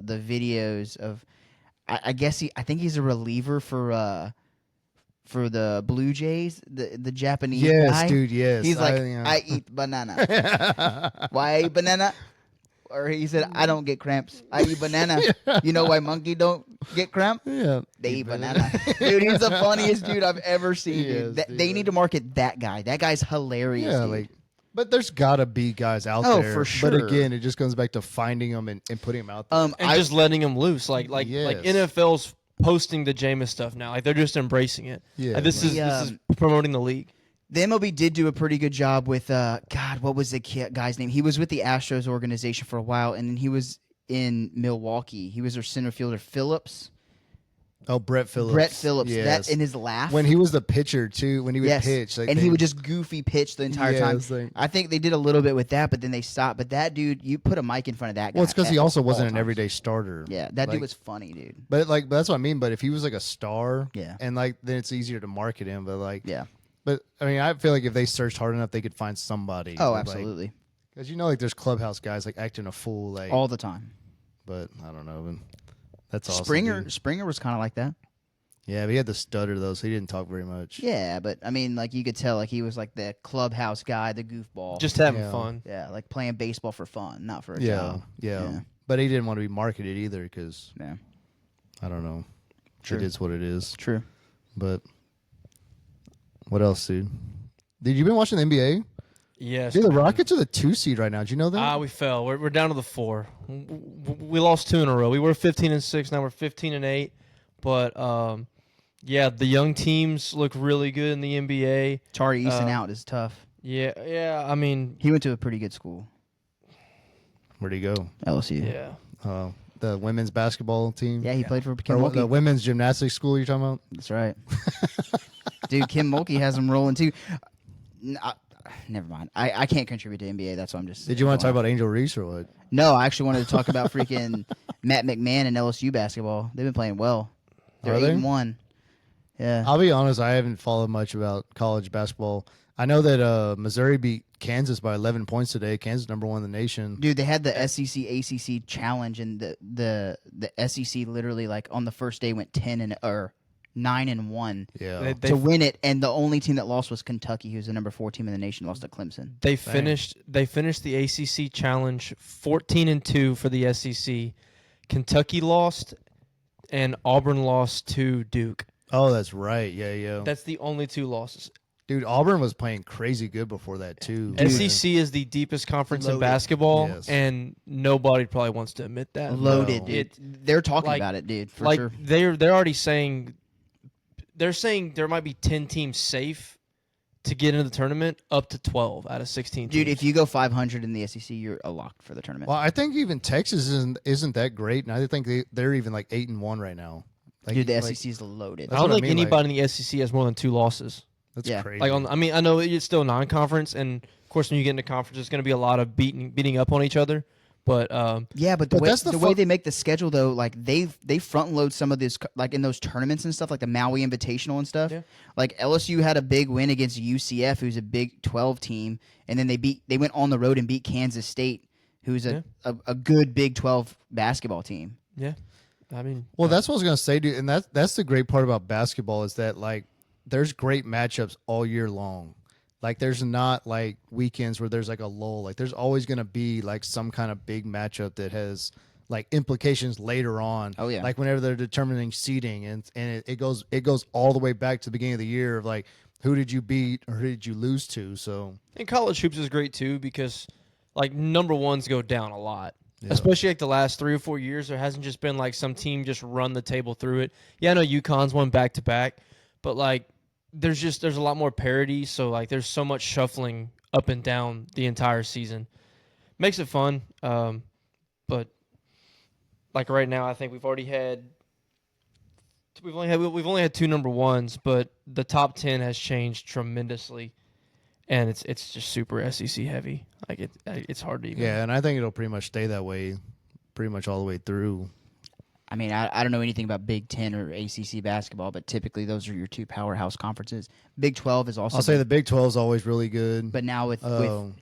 videos of. I guess I think he's a reliever for the Blue Jays, the Japanese Yes, guy. dude. Yes. He's like, yeah. I eat banana. Why I eat banana? Or he said, I don't get cramps. I eat banana. You know why monkey don't get cramp? yeah. They eat banana. Dude, he's the funniest dude I've ever seen. He Dude. is, They dude. need to market that guy. That guy's hilarious. Yeah, dude. like, but there's gotta be guys out Oh, there. for But sure. again, it just comes back to finding them and putting them out there. And just letting him loose. Like Yes. NFL's posting the Jameis stuff now. Like they're just embracing it. Yeah, Like, this like- is promoting the league. the MLB did do a pretty good job with God. What was the guy's name? He was with the Astros organization for a while, and then he was in Milwaukee. He was their center fielder, Phillips. Oh, Brett Phillips. Brett Phillips. Yes. That in his laugh. When he was the pitcher too, when he would pitch, like and he would just goofy pitch the entire time. Like, I think they did a little bit with that, but then they stopped. But that dude, you put a mic in front of that guy. well, it's because he also wasn't an times. everyday starter. Yeah, that like, dude was funny, dude. But that's what I mean. But if he was like a star, Yeah. and like then it's easier to market him. But like, Yeah. But I mean, I feel like if they searched hard enough, they could find somebody. Oh, absolutely. Because like there's clubhouse guys like acting a fool like All the time. But I don't know. That's awesome. Springer was kind of like that. Yeah, but he had the stutter though, so he didn't talk very much. Yeah, but I mean, like you could tell, like he was like the clubhouse guy, the goofball. Just having fun. Yeah, like playing baseball for fun, not for a Yeah, job. yeah. But he didn't want to be marketed either because Yeah. I don't know. True. It is what it is. True. But what else, dude? Did you been watching the NBA? Yes. Dude, the man. Rockets are the 2 seed right now. Did you know that? We fell. We're down to the 4. We lost 2 in a row. We were 15-6. Now we're 15-8. But yeah, the young teams look really good in the NBA. Tari Easton out is tough. Yeah. I mean, He went to a pretty good school, Where'd he go? LSU. yeah. The women's basketball team. Yeah, he played for Or Kim the Mulkey. women's gymnastics school you're talking about? That's right. Dude, Kim Mulkey has him rolling too. Never mind. I can't contribute to NBA. That's why I'm just. Did you want to talk about Angel Reese or what? No, I actually wanted to talk about freaking Matt McMahon and LSU basketball. They've been playing well. They're Are they? 8-1. Yeah. I'll be honest, I haven't followed much about college basketball. I know that Missouri beat Kansas by 11 points today. Kansas #1 in the nation. Dude, they had the SEC ACC challenge, and the SEC literally like on the first day went 9-1 Yeah. They to win it, and the only team that lost was Kentucky, who's the #4 team in the nation, lost to Clemson. They finished the ACC challenge 14-2 for the SEC. Kentucky lost, and Auburn lost to Duke. Oh, that's right. Yeah. That's the only 2 losses. Dude, Auburn was playing crazy good before that, too. SEC is the deepest conference in Loaded. basketball, Yes. and nobody probably wants to admit that. Loaded, No. dude. They're talking like- about it, dude. For Like sure. they're already saying there might be 10 teams safe to get into the tournament, up to 12 out of 16 teams. Dude, if you go 500 in the SEC, you're a lock for the tournament. Well, I think even Texas isn't that great, and I think they're even like 8-1 right now. Like, Dude, the like, SEC is loaded. I That's don't what I think mean, anybody in the SEC has more than 2 losses. That's Yeah. crazy. Like I know it's still non-conference, and of course when you get into conference, it's going to be a lot of beating up on each other. But Yeah, but But that's the the way they make the schedule though, like they front load some of this, like in those tournaments and stuff, like the Maui Invitational and stuff. Yeah. Like LSU had a big win against UCF, who's a Big 12 team, and then they went on the road and beat Kansas State, who's a good Big 12 basketball team. yeah, I mean, well, that's what I was gonna say, dude. And that's the great part about basketball is that like there's great matchups all year long. Like there's not like weekends where there's like a lull. Like there's always gonna be like some kind of big matchup that has like implications later on. Oh, yeah. Like whenever they're determining seeding and it goes all the way back to the beginning of the year of like who did you beat or who did you lose to. So and college hoops is great too because like #1s go down a lot. Especially like the last 3 or 4 years, there hasn't just been like some team just run the table through it. Yeah, I know UConn's won back to back, but like there's a lot more parity, so like there's so much shuffling up and down the entire season. Makes it fun, but like right now, I think we've only had 2 #1s, but the top 10 has changed tremendously, and it's just super SEC heavy. Like it's hard to even. yeah, and I think it'll pretty much stay that way, pretty much all the way through. I mean, I don't know anything about Big 10 or ACC basketball, but typically those are your 2 powerhouse conferences. Big 12 is also. I'll say the Big 12 is always really good. But now with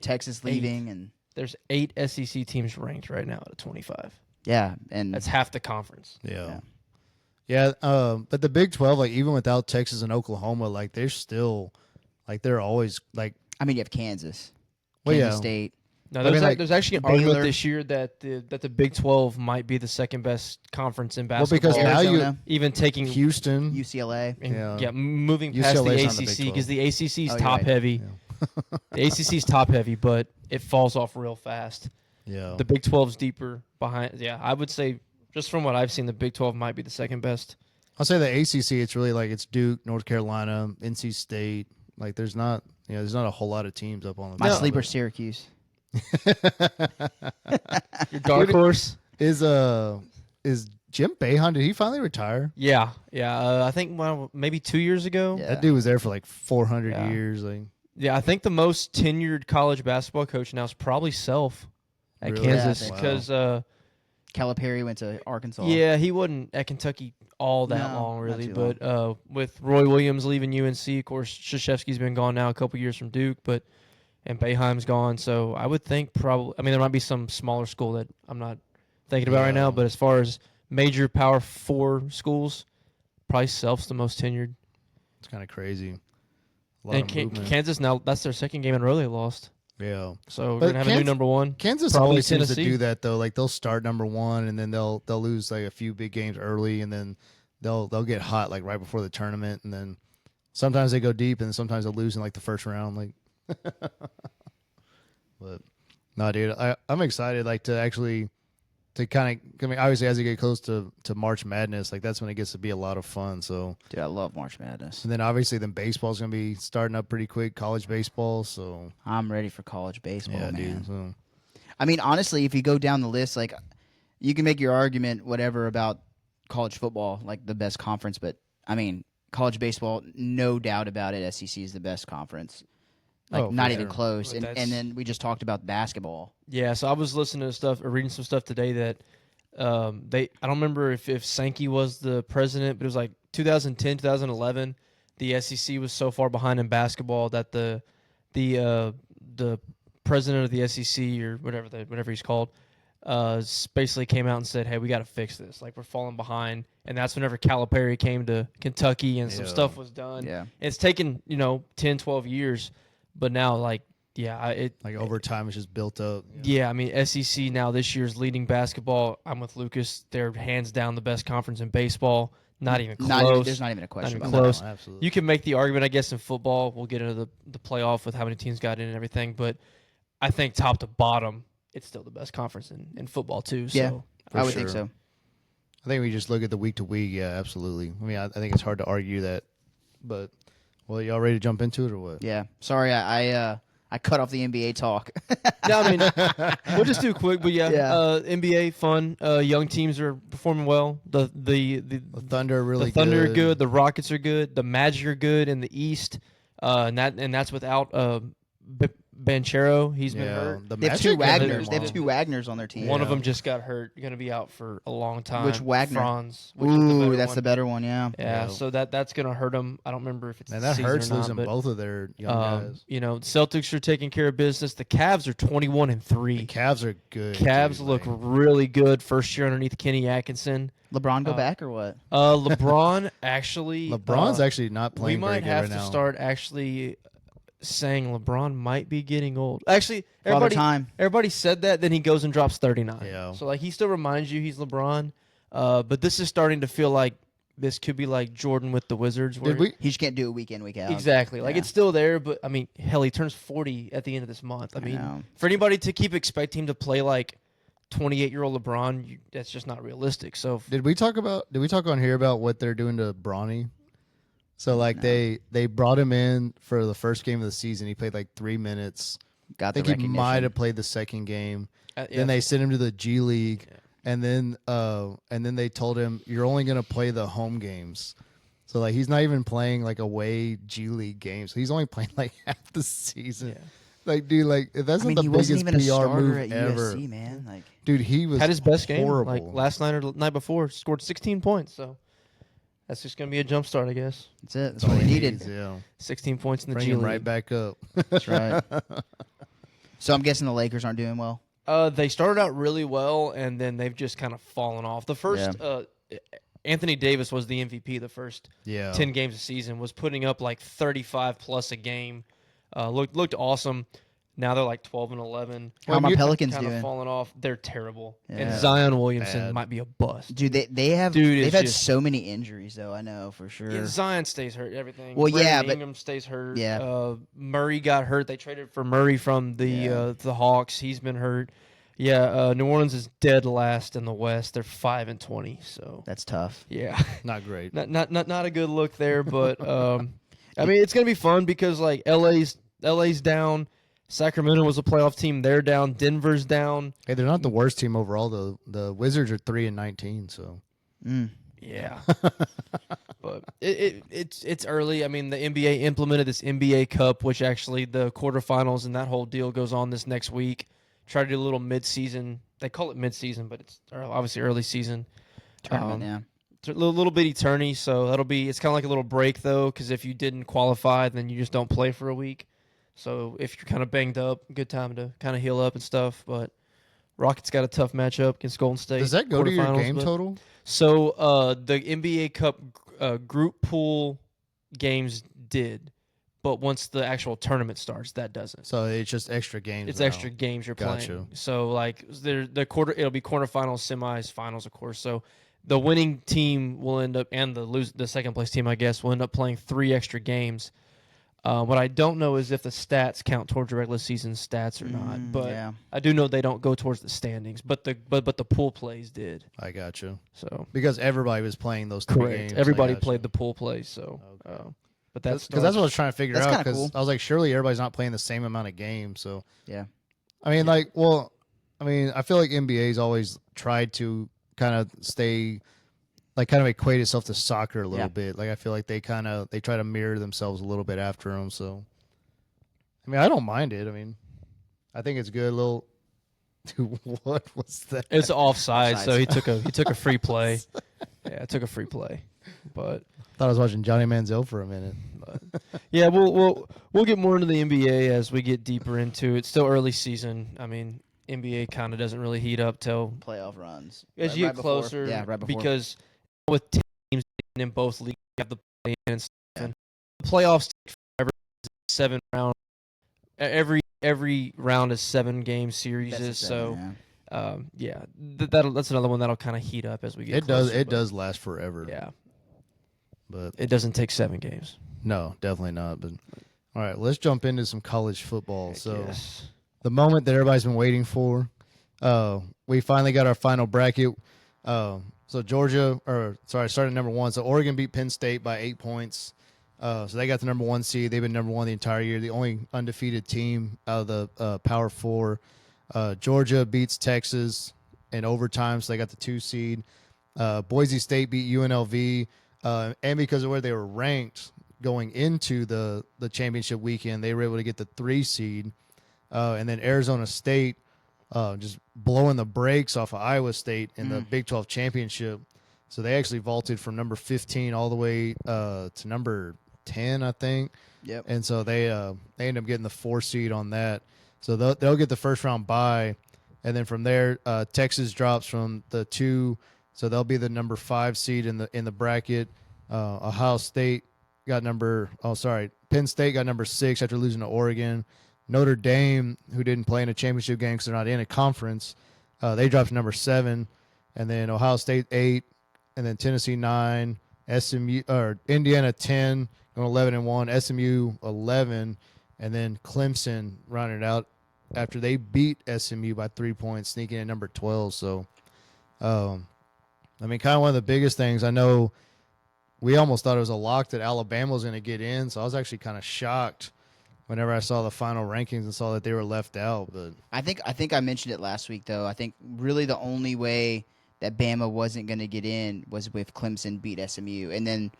Texas leaving and There's 8 SEC teams ranked right now out of 25. yeah, and That's half the conference. Yeah, but the Big 12, like even without Texas and Oklahoma, like they're always like. I mean you have Kansas, Well, Kansas yeah. State. No, I mean, like, there's actually an Baylor. argument this year that the Big 12 might be the second best conference in Well, basketball. because now Arizona, even taking Houston. UCLA. and, moving past UCLA the 's not the Big ACC because the ACC is Oh, you're top right. heavy. The ACC is top heavy, but it falls off real fast. Yeah. The Big 12's deeper behind. Yeah, I would say just from what I've seen, the Big 12 might be the second best. I'll say the ACC. It's really like it's Duke, North Carolina, NC State. Like there's not a whole lot of teams up on the. My top. sleeper Syracuse. Your dark horse. Is Jim Boeheim, did he finally retire? Yeah. I think maybe 2 years ago. Yeah. That dude was there for like 400 Yeah. years. Like, Yeah, I think the most tenured college basketball coach now is probably Self at Really? Kansas Yeah, I think because Calipari went to Arkansas. yeah, he wasn't at Kentucky all that No, long not really, too but with Roy Williams leaving UNC, of course, Krzyzewski's been gone now a couple years from Duke, and Boeheim's gone, so I would think probably. I mean, there might be some smaller school that I'm not thinking about right now, Yeah. but as far as major Power 4 schools, probably Self's the most tenured. it's kind of crazy. A lot And of movement. Kansas now, that's their second game in a row they lost. Yeah. So we're But going to have a new number one. Kansas Probably always seems to Tennessee. do that though. Like they'll start number one and then they'll lose like a few big games early and then they'll get hot like right before the tournament and then sometimes they go deep and sometimes they'll lose in like the first round. Like, but no, dude, I'm excited like to kind of. I mean, obviously as you get close to March Madness, like that's when it gets to be a lot of fun. So, Dude, I love March Madness. and then obviously then baseball's gonna be starting up pretty quick, college baseball. So I'm ready for college baseball, yeah, man. dude. So. I mean, honestly, if you go down the list, like you can make your argument, whatever, about college football, like the best conference, but I mean, college baseball, no doubt about it, SEC is the best conference. Like, Oh, not for even sure. close. But And that's- then we just talked about basketball. Yeah, so I was listening to stuff or reading some stuff today that I don't remember if Sankey was the president, but it was like 2010, 2011. The SEC was so far behind in basketball that the president of the SEC or whatever he's called basically came out and said, "Hey, we got to fix this. Like we're falling behind." And that's whenever Calipari came to Kentucky and some Yeah. stuff was done. Yeah. It's taken 10, 12 years, but now like Like over time, it's just built up. yeah, I mean SEC now this year's leading basketball. I'm with Lucas. They're hands down the best conference in baseball. Not even close. There's not even a question even about close. No, absolutely. You can make the argument, I guess, in football. We'll get into the playoff with how many teams got in and everything. But I think top to bottom, it's still the best conference in football too. So Yeah. For I would think sure. so. I think we just look at the week to week. Yeah, absolutely. I mean, I think it's hard to argue that. But, well, y'all ready to jump into it or what? Yeah. Sorry, I cut off the NBA talk. no, I mean we'll just do quick. But yeah, Yeah. NBA fun. Young teams are performing well. The The Thunder are really the Thunder good. are good. The Rockets are good. The Magic are good in the East. And that's without Banchero. He's been hurt. The They have Magic two have Wagners. been They have long. two Wagners on their team. One of Yeah. them just got hurt. Going to be out for a long time. Which Wagner? Franz. Which is the Ooh, better that's one. the better one, yeah. Yeah, Yeah. so that's going to hurt them. I don't remember if it's And the that season hurts or not, losing but, both of their young guys. Celtics are taking care of business. The Cavs are 21-3. The Cavs are good. Cavs dude, look like- really good. First year underneath Kenny Atkinson. LeBron go back or what? LeBron actually. LeBron's actually not We playing very might good have right to now. start actually saying LeBron might be getting old. Actually, Father Time. everybody said that. Then he goes and drops 39. Yeah. So like he still reminds you he's LeBron. But this is starting to feel like this could be like Jordan with the Wizards. Where Did we? He just can't do it week in, week out. Exactly. Like Yeah. it's still there, but I mean, hell, he turns 40 at the end of this month. I mean, know. for anybody to keep expecting him to play like 28-year-old LeBron, that's just not realistic. So Did we talk on here about what they're doing to Bronny? So like they brought him in for the first game of the season. He played like 3 minutes. Got I the think he recognition. might have played the second game. yeah. Then they sent him to the G League, and then they told him you're only gonna play the home games. So like he's not even playing like away G League games. He's only playing like half the season. Yeah. Like dude, like if that's I mean, not he the biggest wasn't even a PR starter move at ever, USC, man. Like, dude. He was had his best horrible. game like last night or the night before. Scored 16 points. So that's just gonna be a jump start, I guess. that's it. That's all he needed. needs, yeah. 16 points in the Bring G him League. right back up. That's right. So I'm guessing the Lakers aren't doing well. They started out really well, and then they've just kind of fallen off. The first, Anthony Davis was the MVP the first Yeah. 10 games a season, was putting up like 35 plus a game. Looked awesome. Now they're like 12 and 11. How are my you- Pelicans Kind of doing? falling off. They're terrible. And Yeah. Zion Williamson Bad. might be a bust. Dude, they've had it's just- so many injuries though. I know for sure. Yeah, Zion stays hurt. Everything. Well, yeah, Brandon but- Ingram stays hurt. Yeah. Murray got hurt. They traded for Murray from the Yeah. the Hawks. He's been hurt. Yeah. New Orleans is dead last in the West. They're 5-20. So That's tough. yeah, Not great. not a good look there. But I mean, it's gonna be fun because like LA's down. Sacramento was a playoff team. They're down. Denver's down. Hey, they're not the worst team overall though. The Wizards are 3-19, so Yeah. But it's early. I mean, the NBA implemented this NBA Cup, which actually the quarterfinals and that whole deal goes on this next week. Try to do a little mid-season. They call it mid-season, but it's obviously early season. Tournament, yeah. It's a little bitty tourney, so it's kind of like a little break, though, because if you didn't qualify, then you just don't play for a week. So if you're kind of banged up, good time to kind of heal up and stuff. But Rockets got a tough matchup against Golden State. Does that go to your quarterfinals, game total? So the NBA Cup group pool games did, but once the actual tournament starts, that doesn't. So it's just extra games. It's now. extra games you're Gotcha. playing. So like it'll be quarterfinals, semis, finals, of course. So the winning team will end up, and the second place team, I guess, will end up playing 3 extra games. What I don't know is if the stats count towards your regular season stats or not. But yeah. I do know they don't go towards the standings. But the pool plays did. I got you. So Because everybody was playing those 3 correct. games. Everybody I got you. played the pool plays. So, but that's because that's what I was trying to figure That's out. kinda Because cool. I was like, surely everybody's not playing the same amount of games. So Yeah. I mean, I feel like NBA's always tried to kind of stay, like, kind of equate itself to soccer a little Yeah. bit. Like, I feel like they try to mirror themselves a little bit after them. So, I mean, I don't mind it. I mean, I think it's good. Little, dude, what was that? It's offside, so Offsides. he took a free play. Yeah, took a free play. But Thought I was watching Johnny Manziel for a minute. yeah, we'll get more into the NBA as we get deeper into it. It's still early season. I mean, NBA kind of doesn't really heat up till Playoff runs. as you get before. closer. Yeah, right before. Because with teams in both leagues, you have the play and stuff. And the playoffs take forever. 7 rounds. Every round is 7 game series. Best of So. 7, Yeah, that's another one that'll kind of heat up as we get It closer. It but does last forever. Yeah, But it doesn't take 7 games. no, definitely not. But all right, let's jump into some college football. So Yes. the moment that everybody's been waiting for, we finally got our final bracket. So starting number 1. So Oregon beat Penn State by 8 points. So they got the number 1 seed. They've been number 1 the entire year. The only undefeated team out of the Power 4. Georgia beats Texas in overtime, so they got the 2 seed. Boise State beat UNLV, and because of where they were ranked going into the championship weekend, they were able to get the 3 seed. And then Arizona State just blowing the brakes off of Iowa State in the Big 12 championship. So they actually vaulted from number 15 all the way to number 10, I think. Yep. And so they end up getting the 4 seed on that. So they'll get the first round bye, and then from there, Texas drops from the 2, so they'll be the number 5 seed in the bracket. Penn State got number 6 after losing to Oregon. Notre Dame, who didn't play in a championship game because they're not in a conference, they dropped to number 7, and then Ohio State 8, and then Tennessee 9, Indiana 10, going 11-1, SMU 11. And then Clemson rounded out after they beat SMU by 3 points, sneaking in number 12. So, I mean, kind of one of the biggest things. I know we almost thought it was a lock that Alabama was going to get in. So I was actually kind of shocked whenever I saw the final rankings and saw that they were left out. But I think I mentioned it last week, though. I think really the only way that Bama wasn't going to get in was if Clemson beat SMU. And then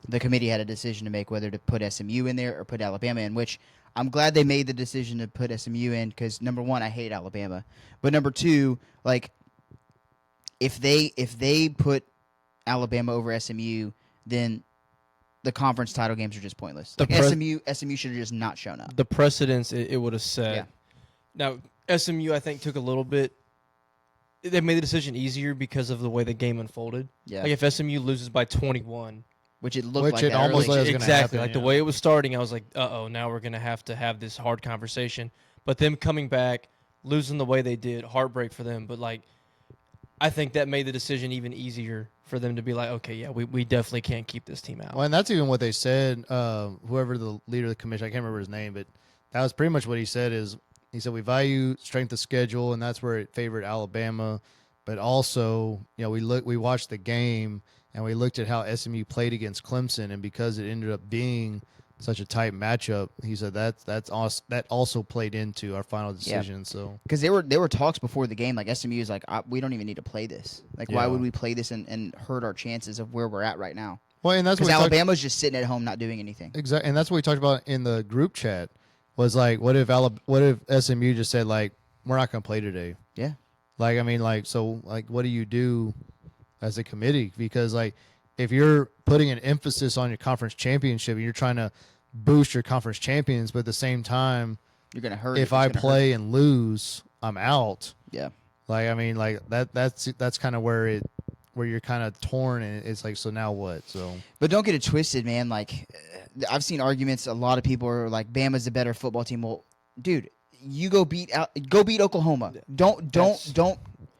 the committee had a decision to make whether to put SMU in there or put Alabama in, which I'm glad they made the decision to put SMU in because, number 1, I hate Alabama. But number 2, like, if they put Alabama over SMU, then the conference title games are just pointless. Like, SMU should have just not shown up. The precedence it would have set. Yeah. Now, SMU, I think, took a little bit. They made the decision easier because of the way the game unfolded. Yeah. Like, if SMU loses by 21, Which it looked Which like it that almost early. was gonna exactly. happen, Like, the yeah. way it was starting, I was like, now we're going to have this hard conversation. But them coming back, losing the way they did, heartbreak for them. But, like, I think that made the decision even easier for them to be like, okay, yeah, we definitely can't keep this team out. well, and that's even what they said. Whoever the leader of the commission, I can't remember his name, but that was pretty much what he said. He said we value strength of schedule, and that's where it favored Alabama. But also, we watched the game and we looked at how SMU played against Clemson, and because it ended up being such a tight matchup. He said that also played into our final decision. So Because there were talks before the game, like SMU is like, we don't even need to play this. Like, why Yeah. would we play this and hurt our chances of where we're at right now? well, and that's what Because we talked- Alabama's just sitting at home not doing anything. exactly, and that's what we talked about in the group chat. Was like, what if SMU just said like, we're not going to play today? Yeah. Like, I mean, like, so like, what do you do as a committee? Because like, if you're putting an emphasis on your conference championship and you're trying to boost your conference champions, but at the same time, You're going to hurt. if I play and lose, I'm out. Yeah. Like, I mean, like that's kind of where you're kind of torn, and it's like, so now what? So, But don't get it twisted, man. Like, I've seen arguments. A lot of people are like, "Bama's a better football team." Well, dude, you go beat Oklahoma. Don't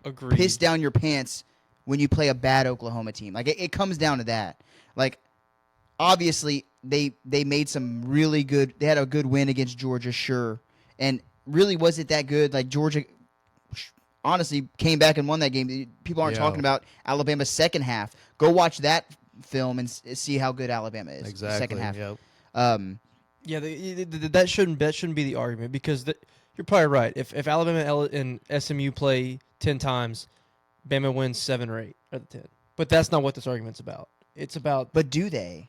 Agreed. piss down your pants when you play a bad Oklahoma team. Like, it comes down to that. Like, obviously, they made some really good. They had a good win against Georgia, sure, and really was it that good? Like, Georgia honestly came back and won that game. People aren't Yeah. talking about Alabama's second half. Go watch that film and see how good Alabama is. exactly. The second half. Yep. Yeah, that shouldn't be the argument because you're probably right. If Alabama and SMU play 10 times, Bama wins 7 or 8 out of the 10. But that's not what this argument's about. It's about But do they?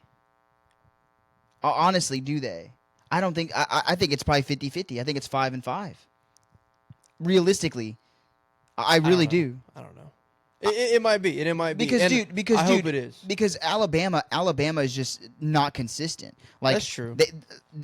Honestly, do they? I don't think. I think it's probably 50-50. I think it's 5-5. Realistically, I really do. I don't know. It might be, and it might be Because, and dude, I hope it is. Because Alabama is just not consistent. Like, That's true.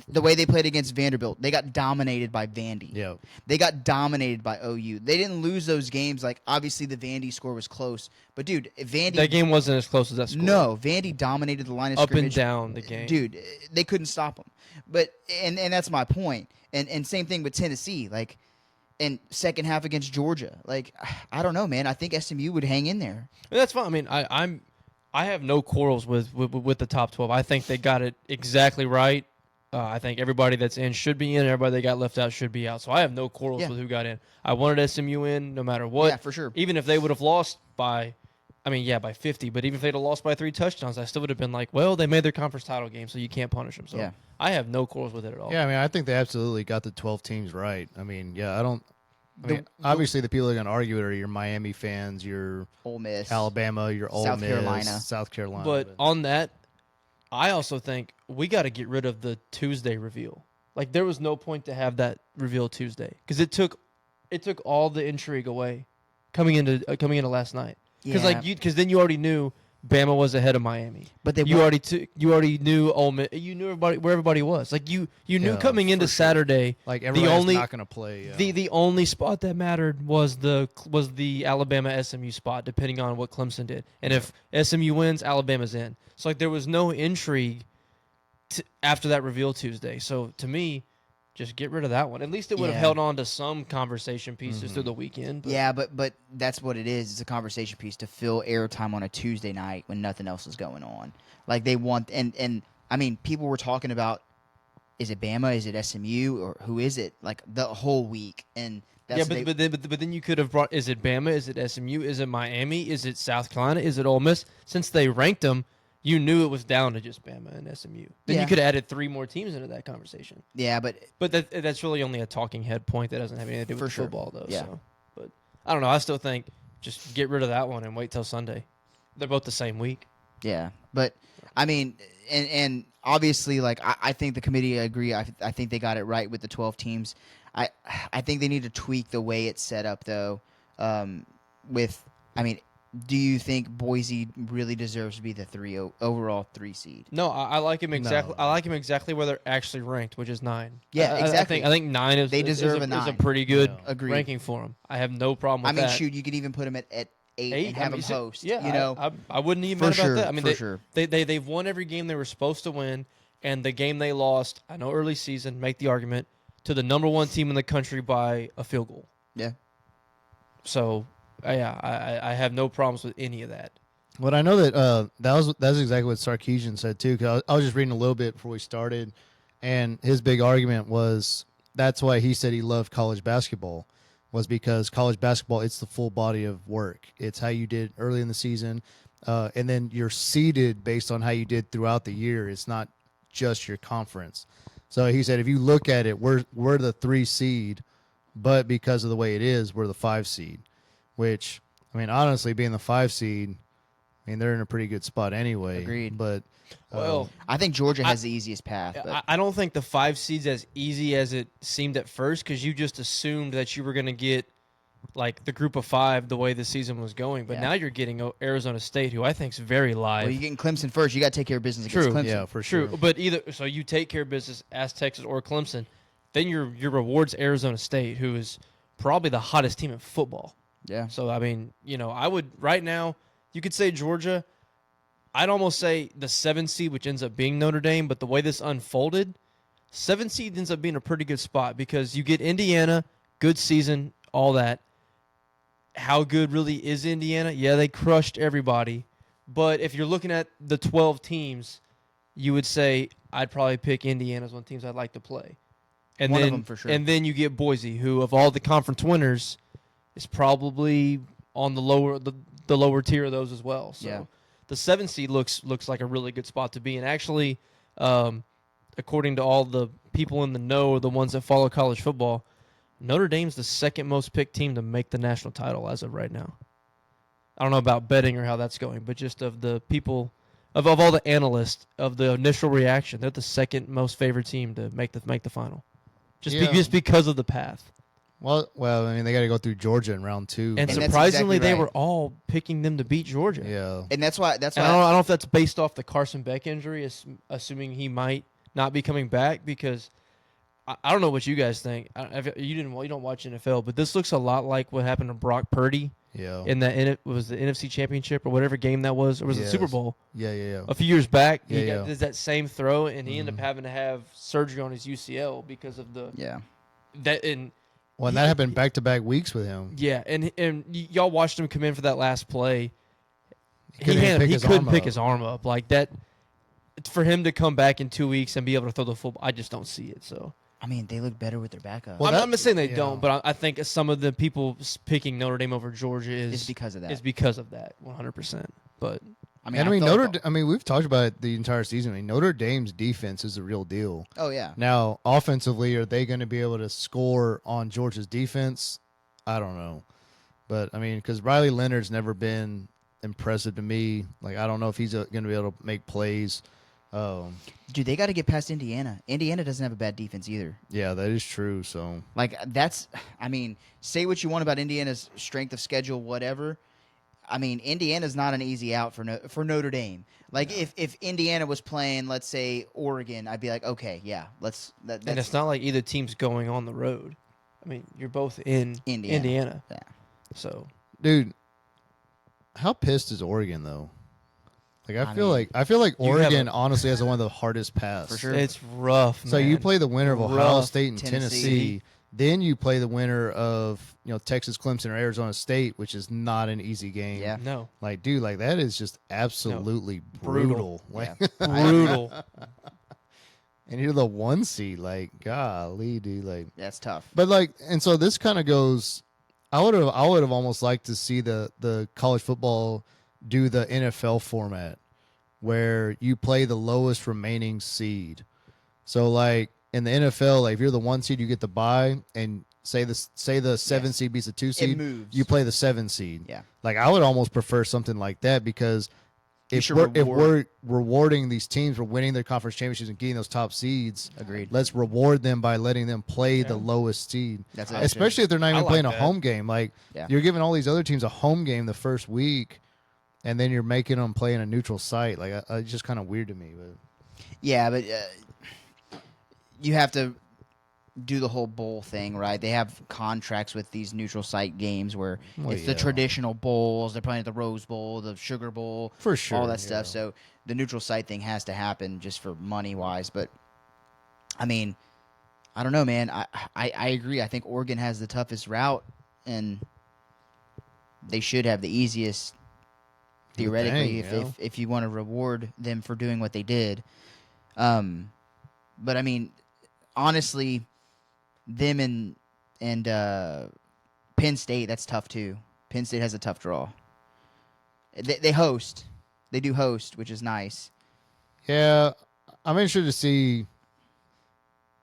The way they played against Vanderbilt, they got dominated by Vandy. Yep. They got dominated by OU. They didn't lose those games. Like, obviously the Vandy score was close, but dude, Vandy. That game wasn't as close as that score. No, Vandy dominated the line of Up and scrimmage. down the game. Dude, they couldn't stop them. But and that's my point. And same thing with Tennessee. Like, and second half against Georgia. Like, I don't know, man. I think SMU would hang in there. And that's fine. I mean, I have no quarrels with the top 12. I think they got it exactly right. I think everybody that's in should be in. Everybody that got left out should be out. So I have no quarrels Yeah. with who got in. I wanted SMU in no matter what. Yeah, for sure. Even if they would have lost by 50. But even if they'd have lost by 3 touchdowns, I still would have been like, well, they made their conference title game, so you can't punish them. So Yeah. I have no quarrels with it at all. Yeah, I mean, I think they absolutely got the 12 teams right. I mean, yeah, I mean, obviously the people that are going to argue it are your Miami fans, your Ole Miss, Alabama, your Ole South Miss, Carolina. South Carolina. But on that, I also think we got to get rid of the Tuesday reveal. Like, there was no point to have that reveal Tuesday because it took all the intrigue away coming into last night. Because Yeah. because then you already knew Bama was ahead of Miami. But they you weren't- already knew Ole Miss. You knew where everybody was. Like you knew Yeah, coming into for sure. Saturday. like everybody's only- not going to play. Yeah. The only spot that mattered was the Alabama SMU spot, depending on what Clemson did. And if SMU wins, Alabama's in. So like there was no intrigue after that reveal Tuesday. So to me, just get rid of that one. At least it would have Yeah. held on to some conversation pieces through the weekend. But Yeah, but that's what it is. It's a conversation piece to fill airtime on a Tuesday night when nothing else is going on. Like, they want and I mean, people were talking about, is it Bama, is it SMU, or who is it? Like, the whole week. And that's yeah, but then you could have brought. Is it Bama? Is it SMU? Is it Miami? Is it South Carolina? Is it Ole Miss? Since they ranked them, you knew it was down to just Bama and SMU. Then Yeah. you could have added 3 more teams into that conversation. yeah, but But that's really only a talking head point. That doesn't have anything to do For with sure. football, though. Yeah. So. But I don't know. I still think just get rid of that one and wait till Sunday. They're both the same week. yeah, but I mean, and obviously, like, I think the committee agree. I think they got it right with the 12 teams. I think they need to tweak the way it's set up, though. Do you think Boise really deserves to be the overall 3 seed? No, I like him exactly. No. I like him exactly where they're actually ranked, which is 9. Yeah, exactly. I think 9 is They deserve a is 9. a pretty good Yeah. Agreed. ranking for him. I have no problem with I mean, that. shoot, you could even put them at 8 and have them host. Yeah, you know, I wouldn't even For mad sure, about that. I mean, for sure. they've won every game they were supposed to win, and the game they lost, I know early season, make the argument, to the number 1 team in the country by a field goal. yeah. So, yeah, I have no problems with any of that. But I know that that's exactly what Sarkeesian said too. Because I was just reading a little bit before we started, and his big argument was that's why he said he loved college basketball, was because college basketball, it's the full body of work. It's how you did early in the season, and then you're seeded based on how you did throughout the year. It's not just your conference. So he said, if you look at it, we're the 3 seed, but because of the way it is, we're the 5 seed. Which, I mean, honestly, being the 5 seed, I mean, they're in a pretty good spot anyway. Agreed. But Well, I think Georgia has the easiest path. But I don't think the 5 seed's as easy as it seemed at first because you just assumed that you were going to get like the group of 5 the way the season was going. But Yeah. now you're getting Arizona State, who I think is very live. well, you're getting Clemson first. You got to take care of business against True. Clemson. yeah, for True, sure. but either so you take care of business as Texas or Clemson, then your rewards Arizona State, who is probably the hottest team in football. Yeah. So I mean, I would right now you could say Georgia. I'd almost say the 7 seed, which ends up being Notre Dame, but the way this unfolded, 7 seed ends up being a pretty good spot because you get Indiana, good season, all that. How good really is Indiana? Yeah, they crushed everybody. But if you're looking at the 12 teams, you would say I'd probably pick Indiana as one of the teams I'd like to play. And One of then, them for sure. And then you get Boise, who of all the conference winners is probably on the lower tier of those as well. So Yeah. the 7 seed looks like a really good spot to be. And actually, according to all the people in the know, or the ones that follow college football, Notre Dame's the second most picked team to make the national title as of right now. I don't know about betting or how that's going, but just of the people, of all the analysts, of the initial reaction, they're the second most favored team to make the final. Just because of the path. Well, I mean, they got to go through Georgia in round 2. And that's surprisingly, exactly they right. were all picking them to beat Georgia. yeah. And that's why. And I don't know if that's based off the Carson Beck injury, assuming he might not be coming back, because I don't know what you guys think. You don't watch NFL, but this looks a lot like what happened to Brock Purdy Yeah. in that was the NFC Championship or whatever game that was, or was it Yes. Super Bowl Yeah. a few years back. Yeah, He yeah. did that same throw, and he ended up having to have surgery on his UCL because of Yeah. that. And Well, and that happened back-to-back weeks with him. yeah, and y'all watched him come in for that last play. He couldn't pick couldn't his pick arm his up. arm up like that. For him to come back in 2 weeks and be able to throw the football, I just don't see it. So I mean, they look better with their backup. Well, I'm not saying they yeah. don't, but I think some of the people picking Notre Dame over Georgia It's because of that. Is because of that, 100%. But I mean, And I thought- mean, I mean, we've talked about it the entire season. I mean, Notre Dame's defense is the real deal. Oh yeah. Now, offensively, are they going to be able to score on Georgia's defense? I don't know. But, I mean, because Riley Leonard's never been impressive to me. Like, I don't know if he's going to be able to make plays. Dude, they got to get past Indiana. Indiana doesn't have a bad defense either. Yeah, that is true. So, Like that's, I mean, say what you want about Indiana's strength of schedule, whatever. I mean, Indiana's not an easy out for Notre Dame. Like if Indiana was playing, let's say Oregon, I'd be like, okay, yeah, that's and it's not like either team's going on the road. I mean, you're both in Indiana. Yeah. So dude, how pissed is Oregon though? Like I feel mean, like you have Oregon honestly has one of the hardest paths. For sure. it's rough. So you man. play the winner of Ohio Rough. State and Tennessee. Then you play the winner of Texas, Clemson, or Arizona State, which is not an easy game. Yeah. No, Like, dude, like that is just absolutely brutal. Like, Yeah. brutal. and you're the 1 seed. Like, golly, dude. Like, That's tough. but like, and so this kind of goes. I would have almost liked to see the college football do the NFL format where you play the lowest remaining seed. So like in the NFL, like if you're the 1 seed, you get the bye, and say the 7 seed beats the 2 seed, moves. you play the 7 seed. Yeah. Like I would almost prefer something like that because You if should we're reward- rewarding these teams for winning their conference championships and getting those top seeds, Agreed. let's reward them by letting them play the lowest seed. That's Especially if they're not I even like playing a that. home game. Like Yeah. you're giving all these other teams a home game the first week, and then you're making them play in a neutral site. Like it's just kind of weird to me. But Yeah, but you have to do the whole bowl thing, right? They have contracts with these neutral site games where Well, it's the yeah. traditional bowls. They're playing at the Rose Bowl, the Sugar Bowl, For sure, all that stuff. yeah. So the neutral site thing has to happen just for money wise. But I mean, I don't know, man. I agree. I think Oregon has the toughest route, and they should have the easiest. You would Theoretically, think, if you want to reward them for doing what they did, but I mean, honestly, them and Penn State, that's tough too. Penn State has a tough draw. They host, they do host, which is nice. yeah, I'm interested to see.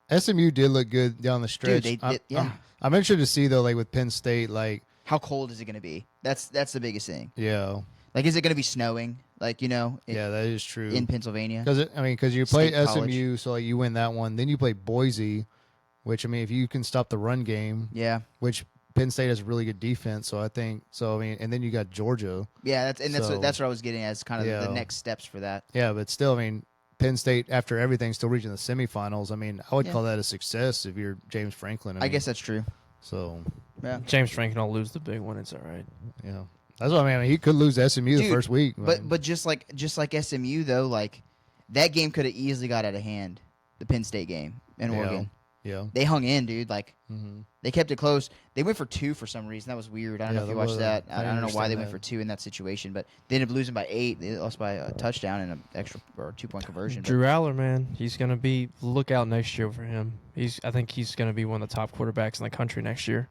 SMU did look good down the stretch. Dude, they did, yeah. I'm interested to see though, like with Penn State, like How cold is it going to be? That's the biggest thing. yeah, Like, is it going to be snowing? Like, yeah, that is true. in Pennsylvania. Because you play State SMU, so like you win that one. Then you play Boise, which if you can stop the run game, Yeah. which Penn State has a really good defense. So I think so. And then you got Georgia. Yeah, that's So- what I was getting at, is kind of Yeah. the next steps for that. Yeah, but still, Penn State after everything still reaching the semifinals. I would Yeah. call that a success if you're James Franklin. I guess that's true. so. Yeah. James Franklin will lose the big one. It's all right. Yeah, that's what he could lose to SMU the Dude, first week. But just like SMU though, like that game could have easily got out of hand. The Penn State game in Yeah. Oregon, yeah, they hung in, dude. Like mm-hmm. they kept it close. They went for 2 for some reason. That was weird. I don't know Yeah, if you that watched was- that. I I don't know why understand they went that. for 2 in that situation, but they ended up losing by 8. They lost by a touchdown and an extra or 2-point conversion. But Drew Aller, man, he's gonna be look out next year for him. I think he's gonna be one of the top quarterbacks in the country next year.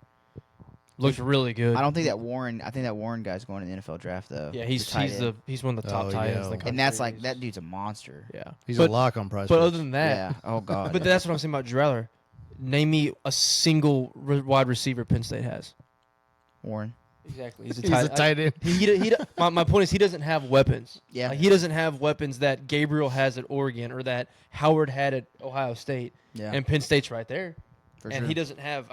Looks really good. I don't think that Warren. I think that Warren guy's going to the NFL draft though. Yeah, The he's tight end. he's one of the top Oh, tight ends yeah. in the country. and that's like He's- that dude's a monster. Yeah, He's but, a lock on price. But Picks. other than that, Yeah. Oh god. but that's what I'm saying about Drew Aller. Name me a single wide receiver Penn State has. Warren. Exactly, he's a he's tight, a tight end. my point is he doesn't have weapons. Yeah. Like, he doesn't have weapons that Gabriel has at Oregon or that Howard had at Ohio State. Yeah. And Penn State's right there. For and sure. he doesn't have.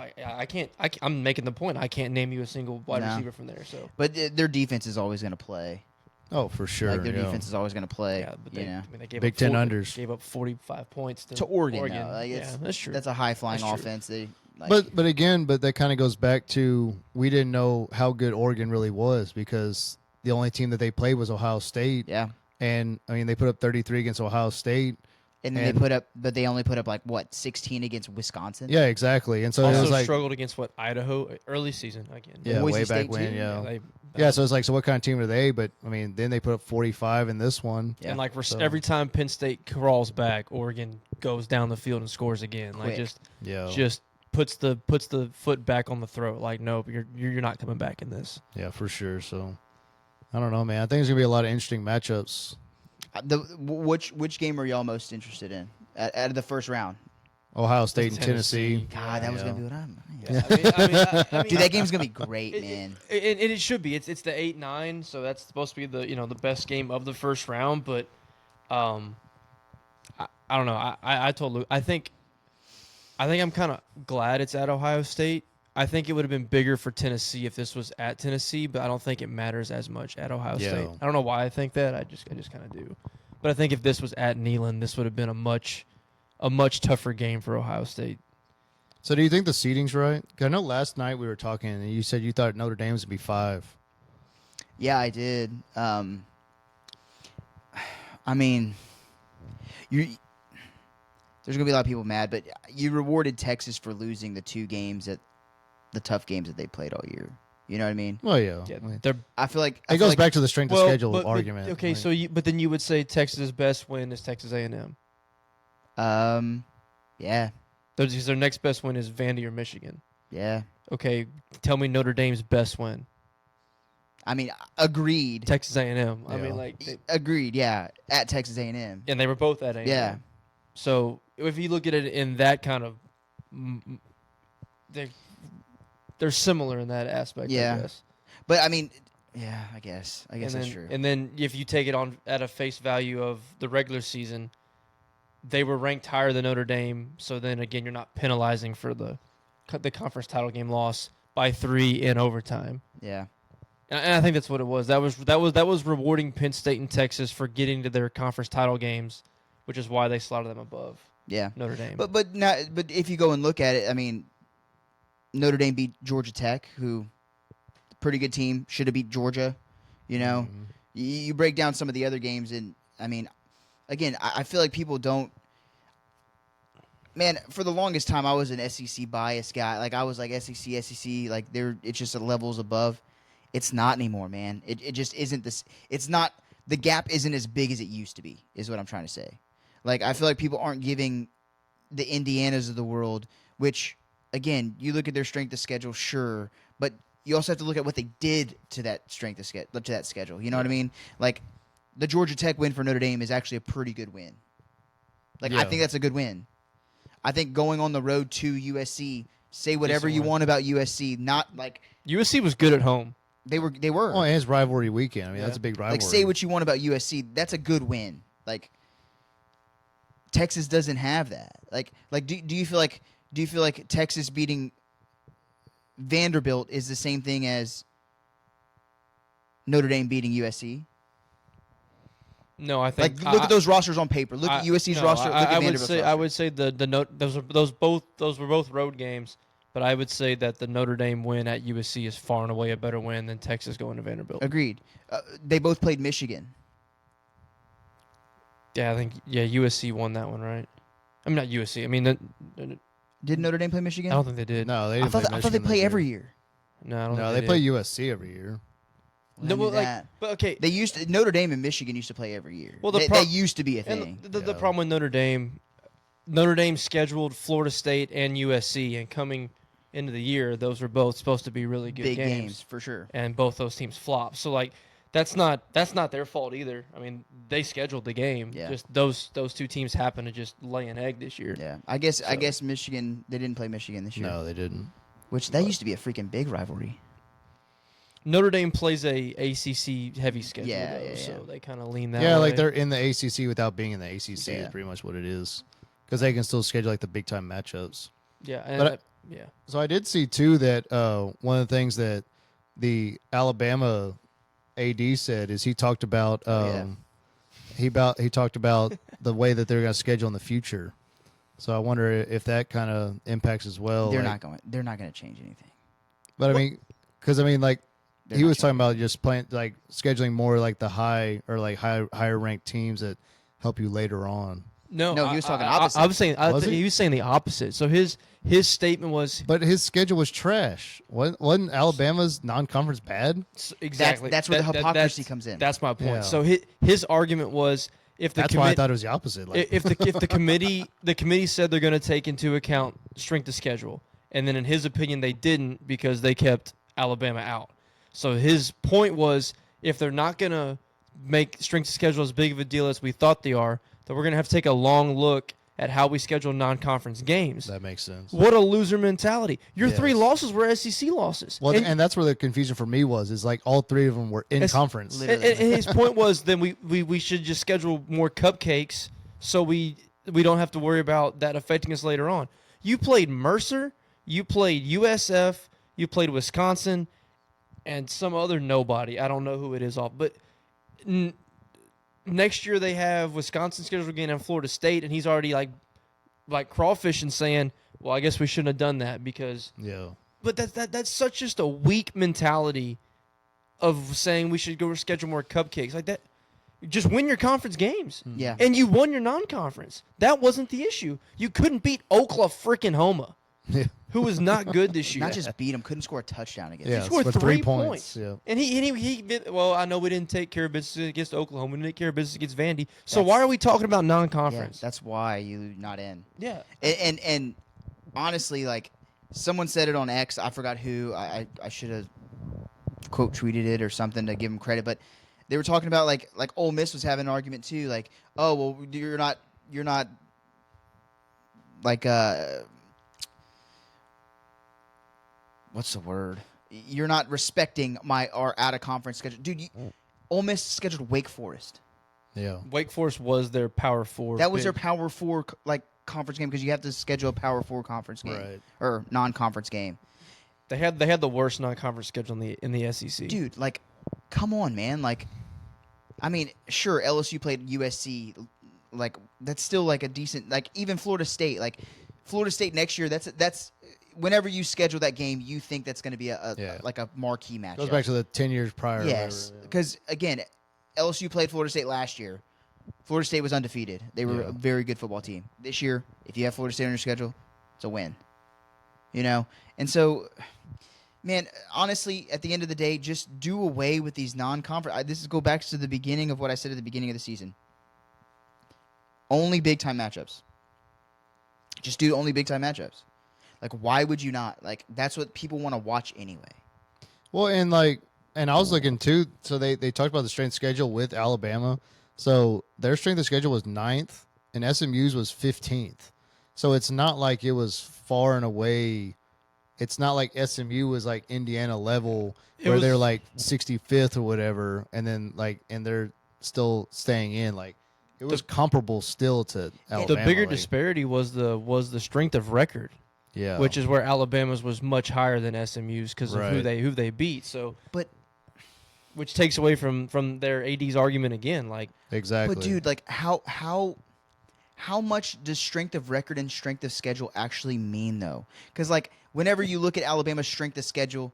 I'm making the point. I can't name you a single wide No. receiver from there. So But their defense is always going to play. Oh, for sure. Like their yeah. defense is always going to play. yeah, but they, you know. they gave Big up 10 40 unders. Gave up 45 points To Oregon. Oregon. Though. Like, Yeah, that's true. That's a high flying That's true. offense. They. Like, But that kind of goes back to we didn't know how good Oregon really was because the only team that they played was Ohio State. yeah. And they put up 33 against Ohio State. And then they only put up like what 16 against Wisconsin. Yeah, exactly. And so it also was like struggled against Idaho early season again. yeah, Boise way State back when, too? yeah. they- So it's like, so what kind of team are they? But then they put up 45 in this one. Yeah. And like So- every time Penn State crawls back, Oregon goes down the field and scores again. Like Quick. Yeah. just puts the foot back on the throat. Like nope, you're not coming back in this. Yeah, for sure. So I don't know, man. I think there's gonna be a lot of interesting matchups. Which game are y'all most interested in out of the first round? Ohio State and Tennessee. Tennessee. God, that was Yeah. gonna be what I'm. Yeah. I mean, Dude, that game's gonna be great, man. It should be. It's the 8-9, so that's supposed to be the best game of the first round. But, I don't know. I told Luke. I think I'm kind of glad it's at Ohio State. I think it would have been bigger for Tennessee if this was at Tennessee, but I don't think it matters as much at Ohio Yeah. State. I don't know why I think that. I just kind of do. But I think if this was at Neyland, this would have been a much tougher game for Ohio State. So do you think the seating's right? 'Cause I know last night we were talking and you said you thought Notre Dame was gonna be 5. Yeah, I did. I mean, there's gonna be a lot of people mad, but you rewarded Texas for losing the 2 games the tough games that they played all year. You know what I mean? Well, yeah. Yeah, I mean, they're I feel like it goes back to the strength of schedule but- argument. okay, Like, so but then you would say Texas's best win is Texas A&M. Yeah, Their next best win is Vandy or Michigan. yeah. Okay, tell me Notre Dame's best win. I mean, agreed. Texas A&M. I Yeah. mean, Agreed. Yeah, at Texas A&M. and they were both at A&M. Yeah. So if you look at it in that kind of, they're similar in that aspect. Yeah. I guess. But I mean, yeah, I guess And that's then, true. And then if you take it on at a face value of the regular season, they were ranked higher than Notre Dame. So then again, you're not penalizing for the conference title game loss by 3 in overtime. Yeah, And I think that's what it was. That was rewarding Penn State and Texas for getting to their conference title games, which is why they slotted them above yeah. Notre Dame. But if you go and look at it, I mean, Notre Dame beat Georgia Tech, who pretty good team, should have beat Georgia. You know, you break down some of the other games, and I mean, again, I feel like people don't. Man, for the longest time, I was an SEC bias guy. Like I was like SEC, like it's just a levels above. It's not anymore, man. It just isn't this. It's not. The gap isn't as big as it used to be. Is what I'm trying to say. Like I feel like people aren't giving the Indianas of the world, which again, you look at their strength of schedule, sure, but you also have to look at what they did to that strength of schedule. You know what I mean? Like the Georgia Tech win for Notre Dame is actually a pretty good win. Like Yeah. I think that's a good win. I think going on the road to USC, say whatever you win. want about USC, not like USC was good at home. they were. Oh, and it's rivalry weekend. I mean, Yeah. that's a big rivalry. Like say what you want about USC, that's a good win. Like Texas doesn't have that. Like do you feel like Texas beating Vanderbilt is the same thing as Notre Dame beating USC? No, I think Like look at those rosters on paper. Look at USC's roster. Look at Vanderbilt's roster. I would say those were both road games, but I would say that the Notre Dame win at USC is far and away a better win than Texas going to Vanderbilt. Agreed. They both played Michigan. Yeah, I think USC won that one, right? I mean not USC. I mean Did Notre Dame play Michigan? I don't think they did. No, they I didn't thought play they Michigan play this every year. year. No, I don't No, think they play did. USC every year. Well, No, I knew but like, that. but okay. They used to, Notre Dame and Michigan used to play every year. Well, They used to be a thing. And the Yeah. problem with Notre Dame scheduled Florida State and USC, and coming into the year, those were both supposed to be really good Big games, games for sure. and both those teams flopped. So like, that's not their fault either. I mean, they scheduled the game. Yeah. Just those two teams happen to just lay an egg this year. Yeah, I guess Michigan. They didn't play Michigan this year. No, they didn't. Which that used to be a freaking big rivalry. Notre Dame plays a ACC heavy schedule, Yeah, though, yeah, yeah. so they kind of lean that Yeah, way. like they're in the ACC without being in the ACC Yeah. is pretty much what it is. Because they can still schedule like the big time matchups. yeah, and But yeah. So I did see too that one of the things that the Alabama AD said is he talked about he talked about the way that they're going to schedule in the future. So I wonder if that kind of impacts as well. They're like- not going to change anything. But I mean, because I mean, like They're he not was talking changing. about just playing like scheduling more like the high or like higher ranked teams that help you later on. No, he was talking I opposite. was saying Was he? he was saying the opposite. So his statement was But his schedule was trash. Wasn't Alabama's non-conference bad? exactly That's where the hypocrisy that's- comes in. That's my point. Yeah. So his argument was if the That's why I thought it was the opposite. Like, if the committee said they're going to take into account strength of schedule, and then in his opinion they didn't because they kept Alabama out. So his point was if they're not going to make strength of schedule as big of a deal as we thought they are, then we're going to have to take a long look at how we schedule non-conference games. that makes sense. What a loser mentality. Your Yes. 3 losses were SEC losses. Well, and that's where the confusion for me was is like all three of them were in It's conference. literally- And his point was then we should just schedule more cupcakes so we don't have to worry about that affecting us later on. You played Mercer, you played USF, you played Wisconsin, and some other nobody. I don't know who it is off, but next year they have Wisconsin scheduled again and Florida State, and he's already like crawfishing saying, well, I guess we shouldn't have done that because. Yeah. But that's such just a weak mentality of saying we should go schedule more cupcakes like that. Just win your conference games. Yeah. And you won your non-conference. That wasn't the issue. You couldn't beat Oklahoma, who was not good this year. Not just beat him, couldn't score a touchdown against Yeah. him. He scored for 3 3 points. Yeah. And he well, I know we didn't take care of business against Oklahoma. We didn't take care of business against Vandy. So That's- why are we talking about Yeah, non-conference? that's why you not in. Yeah. And honestly, like someone said it on X, I forgot who. I should have quote tweeted it or something to give them credit, but they were talking about like Ole Miss was having an argument too, like, oh well, you're not like what's the word? You're not respecting our out of conference schedule, dude. Ole Miss scheduled Wake Forest. Yeah. Wake Forest was their Power 4. That was their big- Power 4 like conference game because you have to schedule a Power 4 conference game Right. or non-conference game. They had the worst non-conference schedule in the SEC. Dude, like, come on, man. Like, I mean, sure, LSU played USC. Like, that's still like a decent. Like, even Florida State. Like, Florida State next year. That's whenever you schedule that game, you think that's going to be Yeah. like a marquee match. Goes back to the 10 years prior. or yes, whatever. because again, LSU played Florida State last year. Florida State was undefeated. They were Yeah. a very good football team. This year, if you have Florida State on your schedule, it's a win. You know? And so, man, honestly, at the end of the day, just do away with these non-conference. This is go back to the beginning of what I said at the beginning of the season. Only big-time matchups. Just do only big-time matchups. Like, why would you not? Like, that's what people want to watch anyway. Well, and like, and I was looking too. So they talked about the strength schedule with Alabama. So their strength of schedule was 9th and SMU's was 15th. So it's not like it was far and away. It's not like SMU was like Indiana level where they're like 65th or whatever, and then and they're still staying in. Like it was comparable still to Alabama. The bigger like, disparity was the strength of record. yeah, Which is where Alabama's was much higher than SMU's because of who Right. they beat. So, But which takes away from their AD's argument again. Like, exactly. But dude, like how much does strength of record and strength of schedule actually mean though? Because like whenever you look at Alabama's strength of schedule,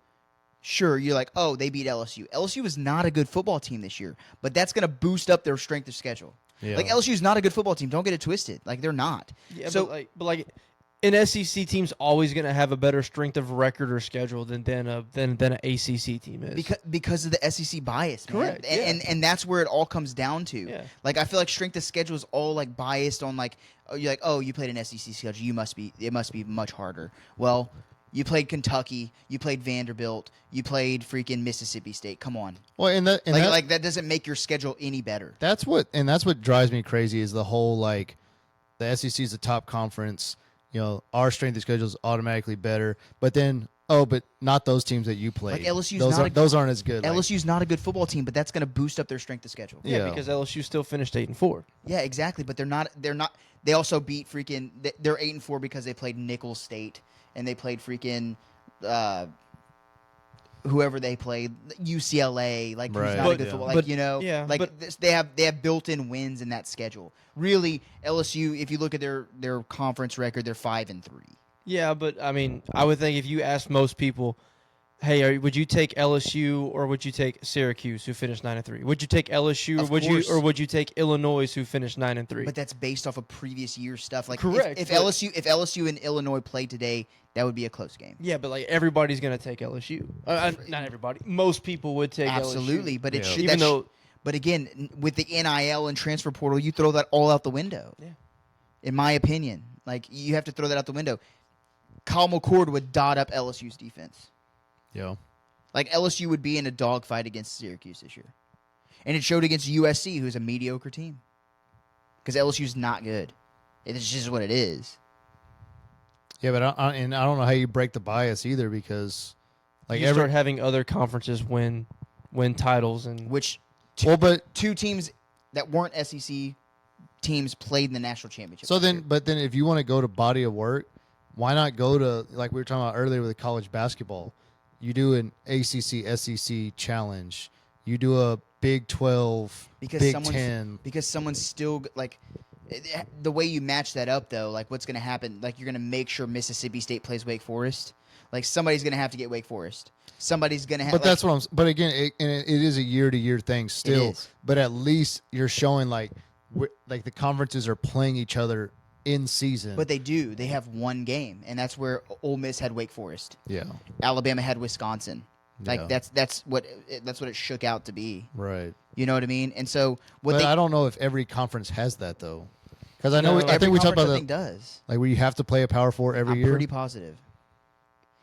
sure you're like, oh, they beat LSU. LSU is not a good football team this year, but that's gonna boost up their strength of schedule. Yeah. Like LSU is not a good football team. Don't get it twisted. Like they're not. yeah, So but like an SEC team's always going to have a better strength of record or schedule than an ACC team is. because of the SEC bias, man. Correct, yeah. And that's where it all comes down to. Yeah. Like I feel like strength of schedule is all like biased on like, oh, you're like, oh, you played an SEC schedule, it must be much harder. Well, you played Kentucky, you played Vanderbilt, you played freaking Mississippi State. Come on. well, and That doesn't make your schedule any better. that's what drives me crazy is the whole like the SEC is the top conference. You know, our strength of schedule is automatically better, but then but not those teams that you played. Like LSU's those aren't as good. Like, LSU's not a good football team, but that's going to boost up their strength of schedule. yeah, yeah. because LSU still finished 8-4. Yeah, exactly. But they're not. They also beat freaking. They're 8-4 because they played Nicholls State and they played freaking whoever they played, UCLA. Like who's Right. not a But- good yeah. football. Like But- you know, yeah, like but- they have built-in wins in that schedule. Really, LSU. If you look at their conference record, they're 5-3. Yeah, but I mean, I would think if you asked most people, hey, would you take LSU or would you take Syracuse, who finished 9-3? Would you take LSU Of or course. would you take Illinois, who finished 9-3? But that's based off of previous year stuff. Like Correct, If but- LSU and Illinois played today, that would be a close game. yeah, but like everybody's gonna take LSU. Not everybody. Most people would take Absolutely, LSU. but it Yeah. should. Even though, But again, with the NIL and transfer portal, you throw that all out the window. Yeah. In my opinion, like you have to throw that out the window. Kyle McCord would dot up LSU's defense. yeah. Like LSU would be in a dogfight against Syracuse this year, and it showed against USC, who's a mediocre team. Because LSU's not good. It's just what it is. Yeah, but I don't know how you break the bias either because like you start having other conferences win titles and Which but two teams that weren't SEC teams played in the national championship. so this then year. but then if you want to go to body of work, why not go to like we were talking about earlier with college basketball? You do an ACC SEC challenge. You do a Big 12, because Big someone's 10. because someone's still like the way you match that up though, like what's going to happen, like you're going to make sure Mississippi State plays Wake Forest, like somebody's going to have to get Wake Forest, somebody's going to have, But that's what I'm. But again, it is a year-to-year thing still. is. But at least you're showing like the conferences are playing each other in season. but they have one game, and that's where Ole Miss had Wake Forest, yeah, Alabama had Wisconsin, like Yeah. that's what it shook out to be, right. you know what I mean? And so what But they I don't know if every conference has that though, because I know No, I think we talked about I that think does. like where you have to play a Power Four every I'm year. pretty positive.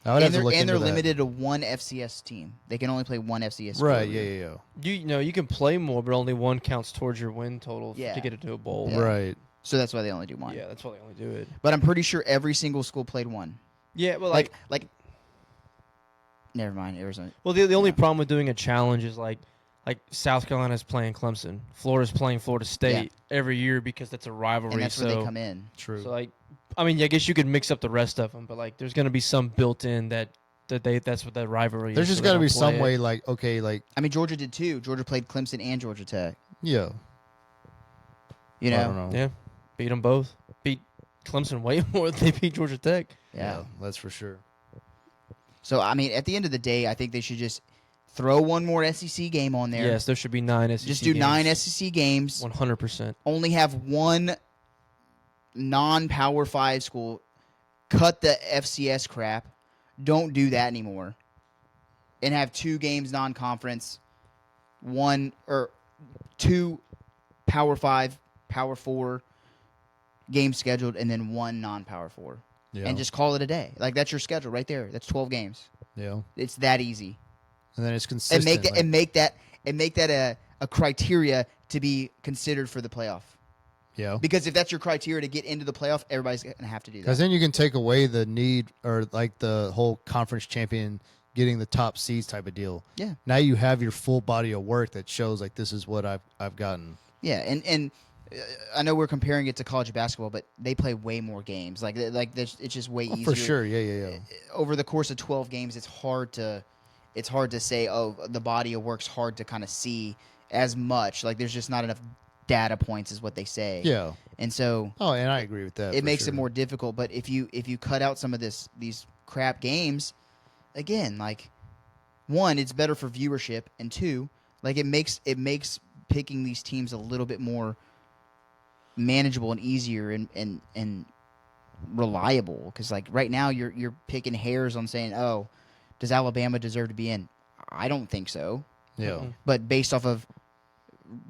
I would have And to they're, look and into they're that. limited to one FCS team. They can only play one FCS. school Right? every Yeah, year. yeah, you know you can play more, but only one counts towards your win total Yeah. to get into a bowl. yeah. Yeah. Right. So that's why they only do one. Yeah, that's why they only do it. But I'm pretty sure every single school played one. Yeah, well, Like never mind, Arizona. well, the only yeah. problem with doing a challenge is like South Carolina's playing Clemson, Florida's playing Florida State every year because that's a rivalry. And that's so, where they come in. True. so like, I mean, I guess you could mix up the rest of them, but like, there's gonna be some built in that's what that rivalry. There's is, just so they got to don't be play some it. way like okay, like I mean, Georgia did too. Georgia played Clemson and Georgia Tech. yeah. You I know? don't know. Yeah, beat them both. Beat Clemson way more than they beat Georgia Tech. Yeah. That's for sure. So I mean, at the end of the day, I think they should just throw one more SEC game on there. Yes, there should be 9 SEC. Just do 9 SEC games. 100%. Only have one non-Power 5 school. Cut the FCS crap. Don't do that anymore. And have 2 games non-conference. 2 Power 5, Power 4 games scheduled, and then 1 non-Power 4. Yeah. And just call it a day. Like that's your schedule right there. That's 12 games. yeah. It's that easy. And then it's And consistent. make that like- and make that a criteria to be considered for the playoff. Yeah. Because if that's your criteria to get into the playoff, everybody's going to have to do Because that. then you can take away the need or like the whole conference champion getting the top seeds type of deal. Yeah. Now you have your full body of work that shows like this is what I've gotten. Yeah, and I know we're comparing it to college basketball, but they play way more games. It's just way easier. For sure. Yeah. Over the course of 12 games, it's hard to say, oh, the body of work's hard to kind of see as much. Like there's just not enough data points, is what they say. Yeah. And so Oh, and I agree with that. it for makes sure. it more difficult. But if you cut out some of these crap games, again, like one, it's better for viewership, and two, like it makes picking these teams a little bit more manageable and easier and reliable. Because like right now you're picking hairs on saying, oh, does Alabama deserve to be in? I don't think so. Yeah. But based off of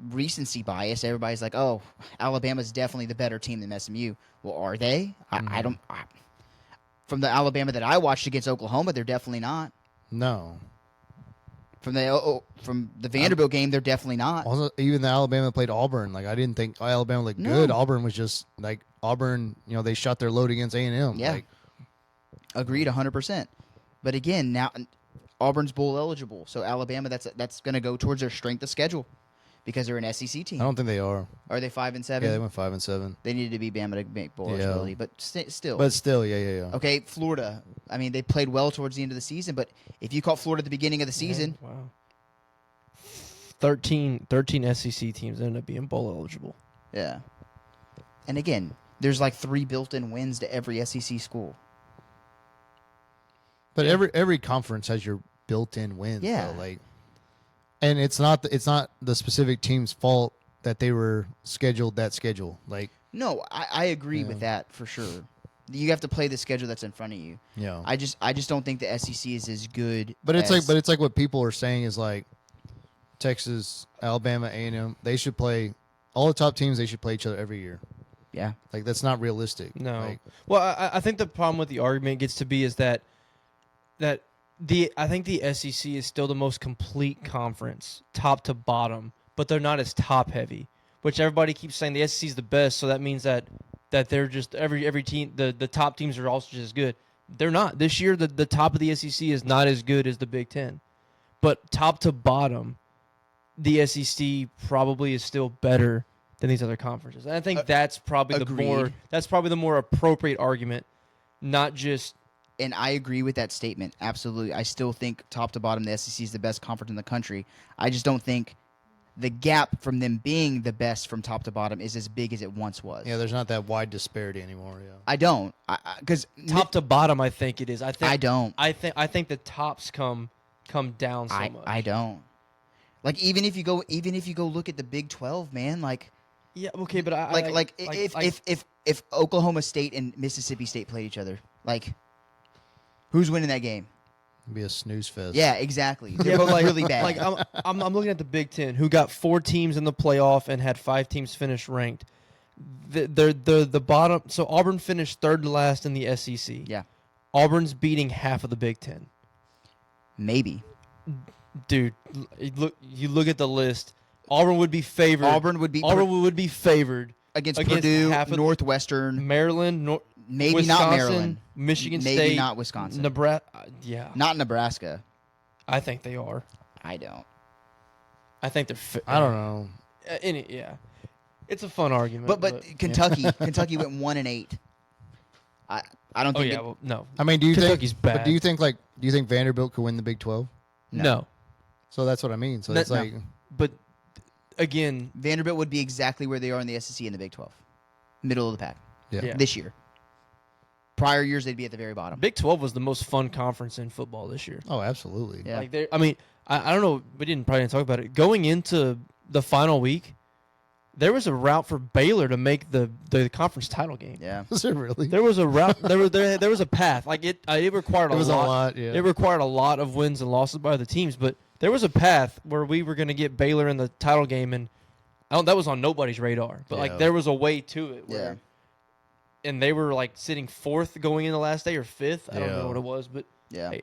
recency bias, everybody's like, oh, Alabama's definitely the better team than SMU. Well, are they? I don't. From the Alabama that I watched against Oklahoma, they're definitely not. No. From the Vanderbilt game, they're definitely not. Also, even the Alabama played Auburn. Like I didn't think Alabama looked good. No. Auburn was just like Auburn. You know, they shot their load against A&M. Yeah. Like, Agreed, 100%. But again, now Auburn's bowl eligible, so Alabama that's going to go towards their strength of schedule because they're an SEC I team. don't think they are. Are they 5-7? Yeah, they went 5-7. They needed to be Bama to make bowl Yeah. eligibility, but still. But still, yeah. Okay, Florida. I mean, they played well towards the end of the season, but if you caught Florida at the beginning of the season, Wow. 13 SEC teams ended up being bowl eligible. yeah. And again, there's like 3 built-in wins to every SEC school. But every conference has your built-in wins. Yeah. Though, like, and it's not the specific team's fault that they were scheduled that schedule. Like, No, I agree Yeah. with that for sure. You have to play the schedule that's in front of you. yeah. I just don't think the SEC is as good. But it's as, like what people are saying is like Texas, Alabama, A&M. They should play all the top teams. They should play each other every year. yeah, Like that's not realistic. No. Like, Well, I think the problem with the argument gets to be is that I think the SEC is still the most complete conference, top to bottom, but they're not as top heavy. Which everybody keeps saying the SEC is the best, so that means that they're just every team the top teams are also just as good. They're not. This year the top of the SEC is not as good as the Big Ten. But top to bottom, the SEC probably is still better than these other conferences. And I think that's probably agreed. the more appropriate argument, not just and I agree with that statement. Absolutely, I still think top to bottom the SEC is the best conference in the country. I just don't think the gap from them being the best from top to bottom is as big as it once was. yeah, there's not that wide disparity anymore. Yeah. I don't, because top to bottom. I think it is. I don't. I think the tops come down so much. I don't. Like even if you go look at the Big 12, man, like Yeah. Okay, but if Oklahoma State and Mississippi State played each other, like who's winning that game? It'd be a snooze fest. Yeah, exactly. They're yeah, both but like, really bad. Like I'm looking at the Big Ten, who got 4 teams in the playoff and had 5 teams finish ranked. The bottom. So Auburn finished third to last in the SEC. Yeah, Auburn's beating half of the Big Ten. maybe Dude, you look at the list. Auburn would be favored. Auburn would be favored against Purdue, half of Northwestern, Maryland, maybe Wisconsin, not Maryland, Michigan maybe State, not Wisconsin, Nebraska. Yeah, not Nebraska. I think they are. I don't. I think they're. I don't know. Yeah, it's a fun argument. But yeah. Kentucky went 1-8. I don't Oh think. yeah, well, no. I mean, do you Kentucky's think? bad. But do you think Vanderbilt could win the Big 12? No. So that's what I mean. So No, it's like, But again, Vanderbilt would be exactly where they are in the SEC in the Big 12, middle of the pack yeah. this year. Prior years, they'd be at the very bottom. Big 12 was the most fun conference in football this year. Oh, absolutely. Yeah. Like, I mean, I don't know. We probably didn't talk about it. Going into the final week, there was a route for Baylor to make the conference title game. Yeah. Was it really? There was a route. there was a path. Like it required It was a lot. Yeah. It required a lot of wins and losses by the teams, but there was a path where we were going to get Baylor in the title game, and that was on nobody's radar. But Yeah. like there was a way to it. Where, Yeah. And they were like sitting 4th going in the last day or 5th. I don't Yeah. know what it was, but Yeah. hey,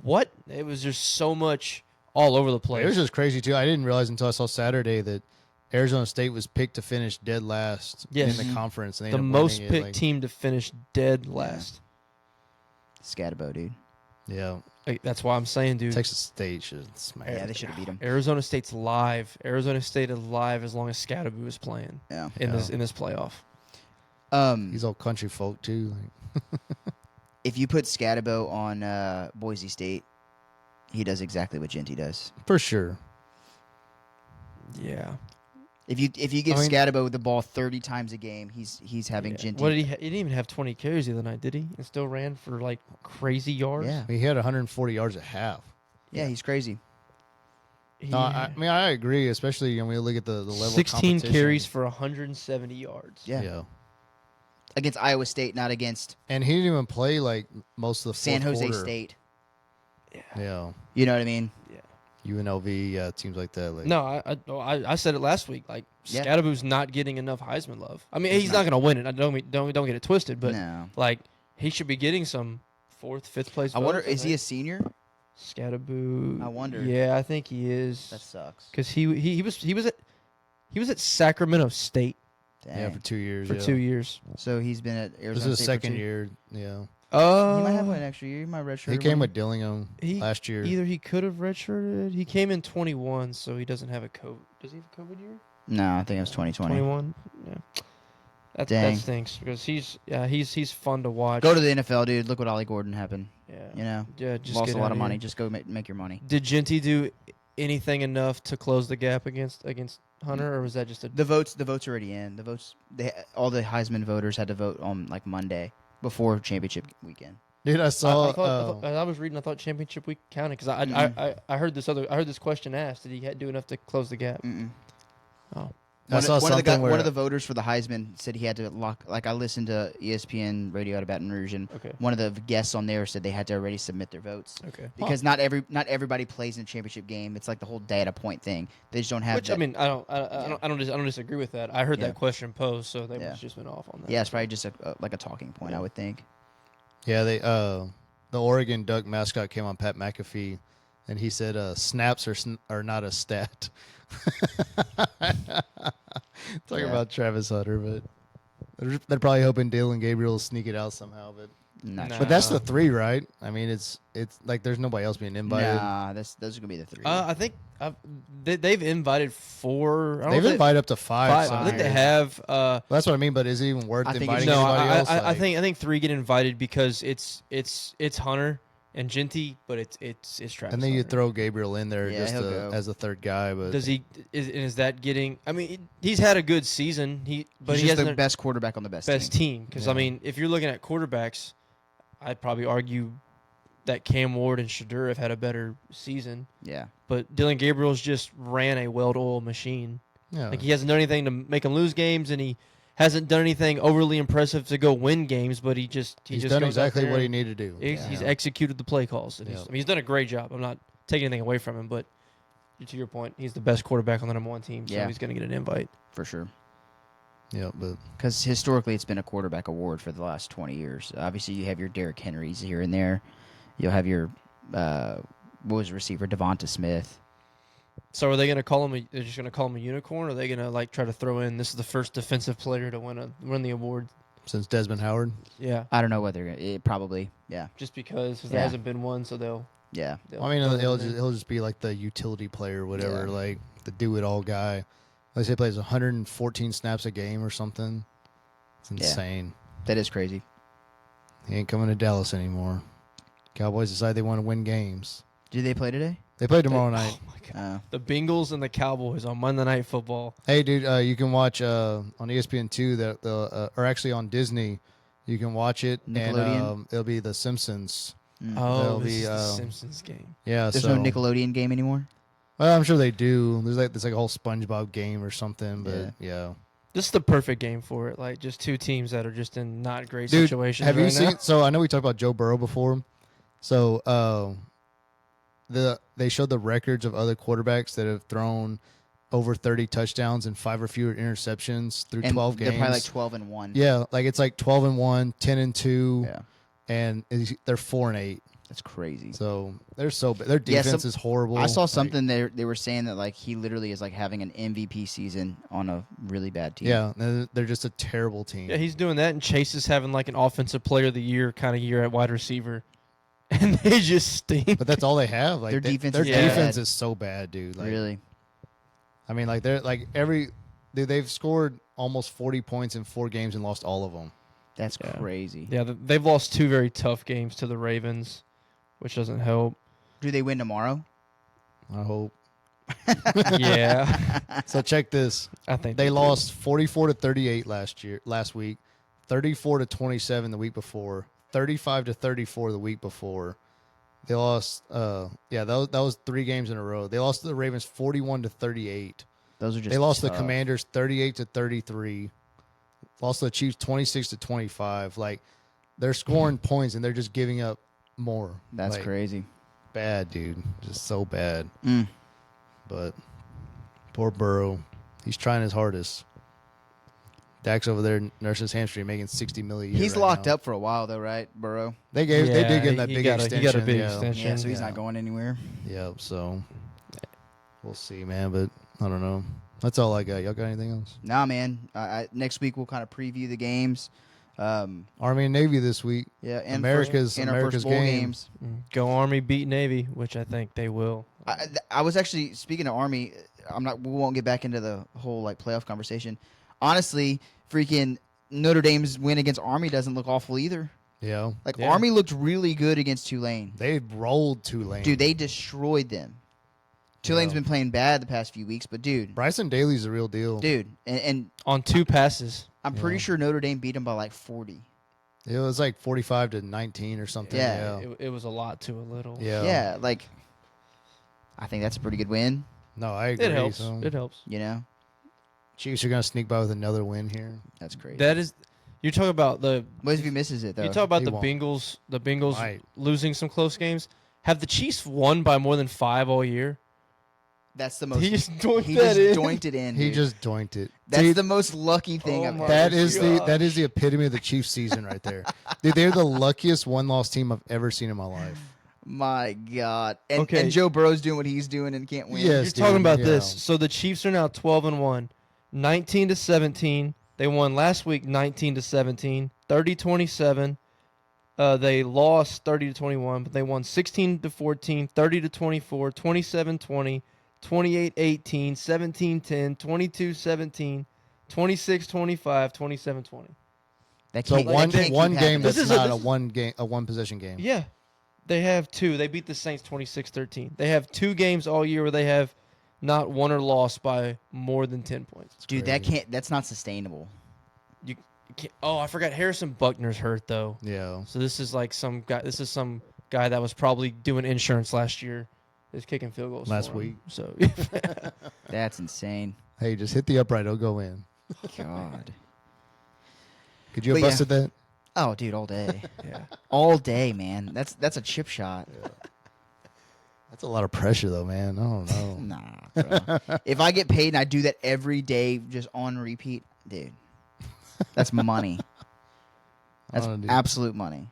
what? It was just so much all over the place. It was just crazy too. I didn't realize until I saw Saturday that Arizona State was picked to finish dead last Yes. in the conference. And they The ended up most winning it, picked team to finish dead last. Scatabo, dude. Yeah, Like, that's why I'm saying, dude. Texas State should smack. Yeah, they should have beat him. Arizona State's live. Arizona State is live as long as Scatterbu is playing Yeah. in this playoff. He's all country folk too. If you put Scatabo on Boise State, he does exactly what Genty does. For sure. Yeah. If you give I mean- Scatabo the ball 30 times a game, he's having Yeah. Genty. What did he? He didn't even have 20 carries the other night, did he? And still ran for like crazy yards. Yeah. I mean, he had 140 yards at half. Yeah, he's crazy. He No, I mean, I agree, especially when we look at the level 16 of competition. carries for 170 yards. Yeah. Against Iowa State, not against And he didn't even play like most of the San fourth Jose quarter. State. Yeah. You know what I mean? UNLV, yeah, teams like that. Like, No, I said it last week. Like Yeah. Scatterbu's not getting enough Heisman love. I mean, he's not going to win it. Don't get it twisted. But No. like he should be getting some 4th, 5th place. I wonder, votes, is he a senior? Scatterbu? I wonder. Yeah, I think he is. That sucks. Because he was at Sacramento State Dang. yeah, for 2 years. for 2 years. So he's been at Arizona This is his State for second 2. year. Yeah. He might have an extra year. He might redshirt. He came with Dillingham last year. Either he could have redshirted. He came in 21, so he doesn't have a COVID. Does he have a COVID year? No, I think it was 2020. 21. Yeah. That Dang. stinks because he's fun to watch. Go to the NFL, dude. Look what Ollie Gordon happened. Yeah. You know, Yeah, just lost get a lot outta of money. here. Just go make your money. Did Genty do anything enough to close the gap against Hunter, or was that just a? The votes are already in. The votes, all the Heisman voters had to vote on like Monday before championship weekend. Dude, I I saw. thought, I was reading. I thought championship week counted because I heard this question asked. Did he do enough to close the gap? Mm-mm. Oh, I saw something where one of the voters for the Heisman said he had to lock. Like I listened to ESPN radio out of Baton Rouge, and okay, one of the guests on there said they had to already submit their votes okay. because not everybody plays in a championship game. It's like the whole data point thing. They just don't have. Which I mean, I don't disagree with that. I heard Yeah. that question posed, so they Yeah. must just been off on that. Yeah, it's probably just like a talking point. Yeah. I would think. Yeah, the Oregon Duck mascot came on Pat McAfee, and he said snaps are not a stat. Talking Yeah. about Travis Hunter, but they're probably hoping Dalen Gabriel will sneak it out somehow. Not Nah. But that's the 3, right? I mean, it's like there's nobody else being invited. Nah, those are gonna be the 3. I think they've invited 4. I don't They've know if invited up to 5. I think they somewhere. have. That's what I mean. But is it even worth I think inviting it's- No, anybody else? I Like, think 3 get invited because it's Hunter and Genty, but it's Travis. and then you Hunter. throw Gabriel in there Yeah, just he'll go. as a third guy. But Does he is that getting? I mean, he's had a good season. But he's he just hasn't the best quarterback on the best best team. team because Yeah. I mean, if you're looking at quarterbacks, I'd probably argue that Cam Ward and Shadur have had a better season. Yeah, But Dylan Gabriel's just ran a well-oiled machine. yeah, Like he hasn't done anything to make him lose games, and he hasn't done anything overly impressive to go win games. But he he's just done goes out exactly there what he and needed to do. He's Yeah. executed the play calls. And Yeah. I mean, he's done a great job. I'm not taking anything away from him, but to your point, he's the best quarterback on the number 1 team, so Yeah. he's going to get an invite. for sure. Yeah, but Because historically, it's been a quarterback award for the last 20 years. Obviously, you have your Derrick Henrys here and there. You'll have your what was the receiver, Devonta Smith. So are they going to call him? They're just going to call him a unicorn, or are they going to like try to throw in this is the first defensive player to win the award? since Desmond Howard, Yeah, I don't know whether it probably. Yeah, just because there Yeah. hasn't been one, so they'll. yeah. I mean, throw it he'll in there. he'll just be like the utility player, or whatever, Yeah. like the do-it-all guy. Like say he plays 114 snaps a game or something. It's insane. That is crazy. He ain't coming to Dallas anymore. Cowboys decide they want to win games. Do they play today? They play tomorrow night. Oh my god! The Bengals and the Cowboys on Monday Night Football. Hey, dude, you can watch on ESPN2 that or actually on Disney, you can watch it, and Nickelodeon? it'll be The Simpsons. Oh, That'll this be, is the Simpsons game. Yeah, There's so no Nickelodeon game anymore. well, I'm sure they do. There's like a whole SpongeBob game or something, but yeah. This is the perfect game for it. Like just 2 teams that are just in not great Dude, situations. have you right seen? now. So I know we talked about Joe Burrow before. So they showed the records of other quarterbacks that have thrown over 30 touchdowns and 5 or fewer interceptions through And 12 games. They're probably like 12-1. Yeah, like it's like 12-1, 10-2, Yeah. and they're 4-8. That's crazy. So they're so bad. Their Yeah, defense is horrible. I saw Like, something they were saying that like he literally is like having an MVP season on a really bad team. Yeah, they're just a terrible team. Yeah, he's doing that, and Chase is having like an offensive player of the year kind of year at wide receiver, and they just stink. But that's all they have. Like Their defense their is defense bad. is so bad, dude. Like, Really. I mean, like they've scored almost 40 points in 4 games and lost all of them. That's crazy. Yeah, they've lost 2 very tough games to the Ravens, which doesn't help. Do they win tomorrow? I hope. Yeah, So check this. I think They do. lost 44-38 last week, 34-27 the week before, 35-34 the week before. They lost that was 3 games in a row. They lost to the Ravens 41-38. Those are just They lost tough. the Commanders 38-33. Lost to the Chiefs 26-25. Like, they're scoring points and they're just giving up more. That's Like, crazy. bad, dude. Just so bad. Mm. But poor Burrow, he's trying his hardest. Dak's over there nursing his hamstring, making $60 million a year. He's right locked now. up for a while though, right, Burrow? They did give him that he big got extension. He got a big yeah. extension. Yeah, so he's Yeah. not going anywhere. Yeah, so we'll see, man. But I don't know. That's all I got. Y'all got anything else? Nah, man. Next week we'll kind of preview the games. Army and Navy this week. Yeah, and America's our America's first bowl game. games. Go Army, beat Navy, which I think they will. I was actually speaking of Army. We won't get back into the whole like playoff conversation. Honestly, freaking Notre Dame's win against Army doesn't look awful either. Yeah, Like Yeah. Army looked really good against Tulane. they rolled Tulane. Dude, they destroyed them. Tulane's Yeah. been playing bad the past few weeks, but dude, Bryson Daly's the real deal. and On 2 passes. I'm pretty sure Notre Dame beat them by like 40. It was like 45-19 or something. Yeah. Yeah. It was a lot to a little. Yeah, like I think that's a pretty good win. No, I agree. It helps. So. It helps. You know, Chiefs are gonna sneak by with another win here. that's crazy. That is, you're talking about the. What if he misses it though? You talk about He the won't. Bengals. The Bengals Right. losing some close games. Have the Chiefs won by more than 5 all year? That's the most. He just doinked he that just in. doinked it in. He dude. just doinked it. That's See, the most lucky thing Oh I've my ever. that gosh. is the epitome of the Chiefs season right there. Dude, they're the luckiest one-loss team I've ever seen in my life. My God. And, Okay. and Joe Burrow's doing what he's doing and can't win. Yes. You're talking about yeah. this. So the Chiefs are now 12-1, 19-17. They won last week 19-17, 30-27. They lost 30-21, but they won 16-14, 30-24, 27-20, 28-18, 17-10, 22-17, 26-25, 27-20. That So can't- that one can't keep game happening. that's This is a- not this- a one possession game. Yeah. They have 2. They beat the Saints 26-13. They have 2 games all year where they have not won or lost by more than 10 points. Dude, that's not sustainable. You can't, I forgot Harrison Buckner's hurt though. Yeah. So this is like some guy. This is some guy that was probably doing insurance last year. Is kicking field goals Last for him. week. So That's insane. Hey, just hit the upright. It'll go in. God. Could you have But yeah. busted that? Oh, dude, all day. yeah. All day, man. That's a chip shot. That's a lot of pressure, though, man. I don't know. Nah, bro. If I get paid and I do that every day just on repeat, dude, that's money. That's I don't know, dude. absolute money.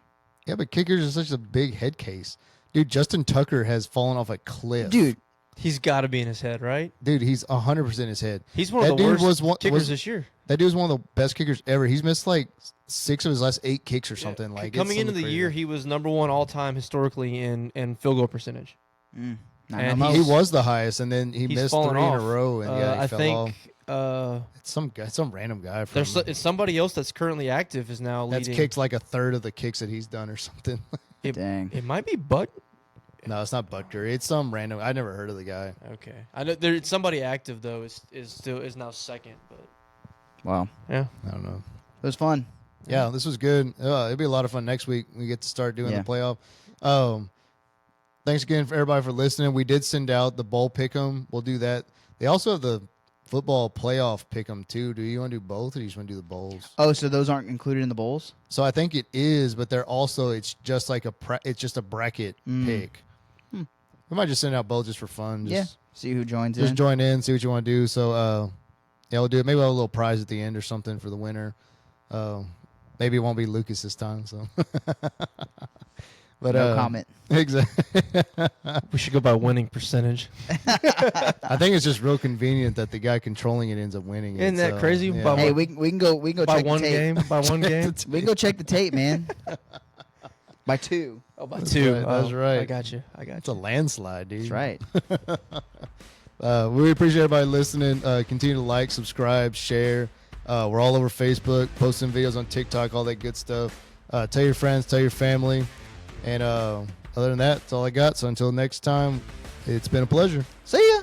Yeah, but kickers is such a big head case. Dude, Justin Tucker has fallen off a cliff. Dude, He's got to be in his head, right? Dude, he's 100% his head. He's one That of the dude worst was one- kickers was- this year. That dude was one of the best kickers ever. He's missed like 6 of his last 8 kicks or something. Yeah. Like Coming it's into the something year, crazy. he was number 1 all time historically in field goal percentage. not And no he most. was the highest, and then he He's missed 3 fallen in off. a row, and yeah, he I fell think off. It's some guy, some random guy from it's somebody else that's currently active is now that's leading. kicked like a third of the kicks that he's done or something. Dang. It might be Buck. No, it's not Butker. It's some random. I never heard of the guy. Okay, I know there's somebody active though is now second, but Wow. yeah. I don't know. It was fun. Yeah, this was good. It'll be a lot of fun next week. We get to start doing Yeah. the playoff. Thanks again for everybody for listening. We did send out the bowl pick'em. We'll do that. They also have the football playoff pick'em too. Do you want to do both, or do you just want to do the bowls? Oh, so those aren't included in the bowls? So I think it is, but they're also it's just like it's just a bracket pick. We might just send out both just for fun. Yeah. Just, See who joins just in. join in, see what you want to do. So yeah, we'll do it. Maybe we'll have a little prize at the end or something for the winner. Maybe it won't be Lucas this time. So, But No comment. Exactly. We should go by winning percentage. I think it's just real convenient that the guy controlling it ends up winning. Isn't that crazy? Yeah. By Hey, what- we can go by check one the tape. game. By one game. We can go check the tape, man. By 2. Oh, by That's 2. right, that's right. I got you. It's a landslide, dude. That's right. We appreciate everybody listening. Continue to like, subscribe, share. We're all over Facebook, posting videos on TikTok, all that good stuff. Tell your friends, tell your family. And other than that, that's all I got. So until next time, it's been a pleasure. See ya.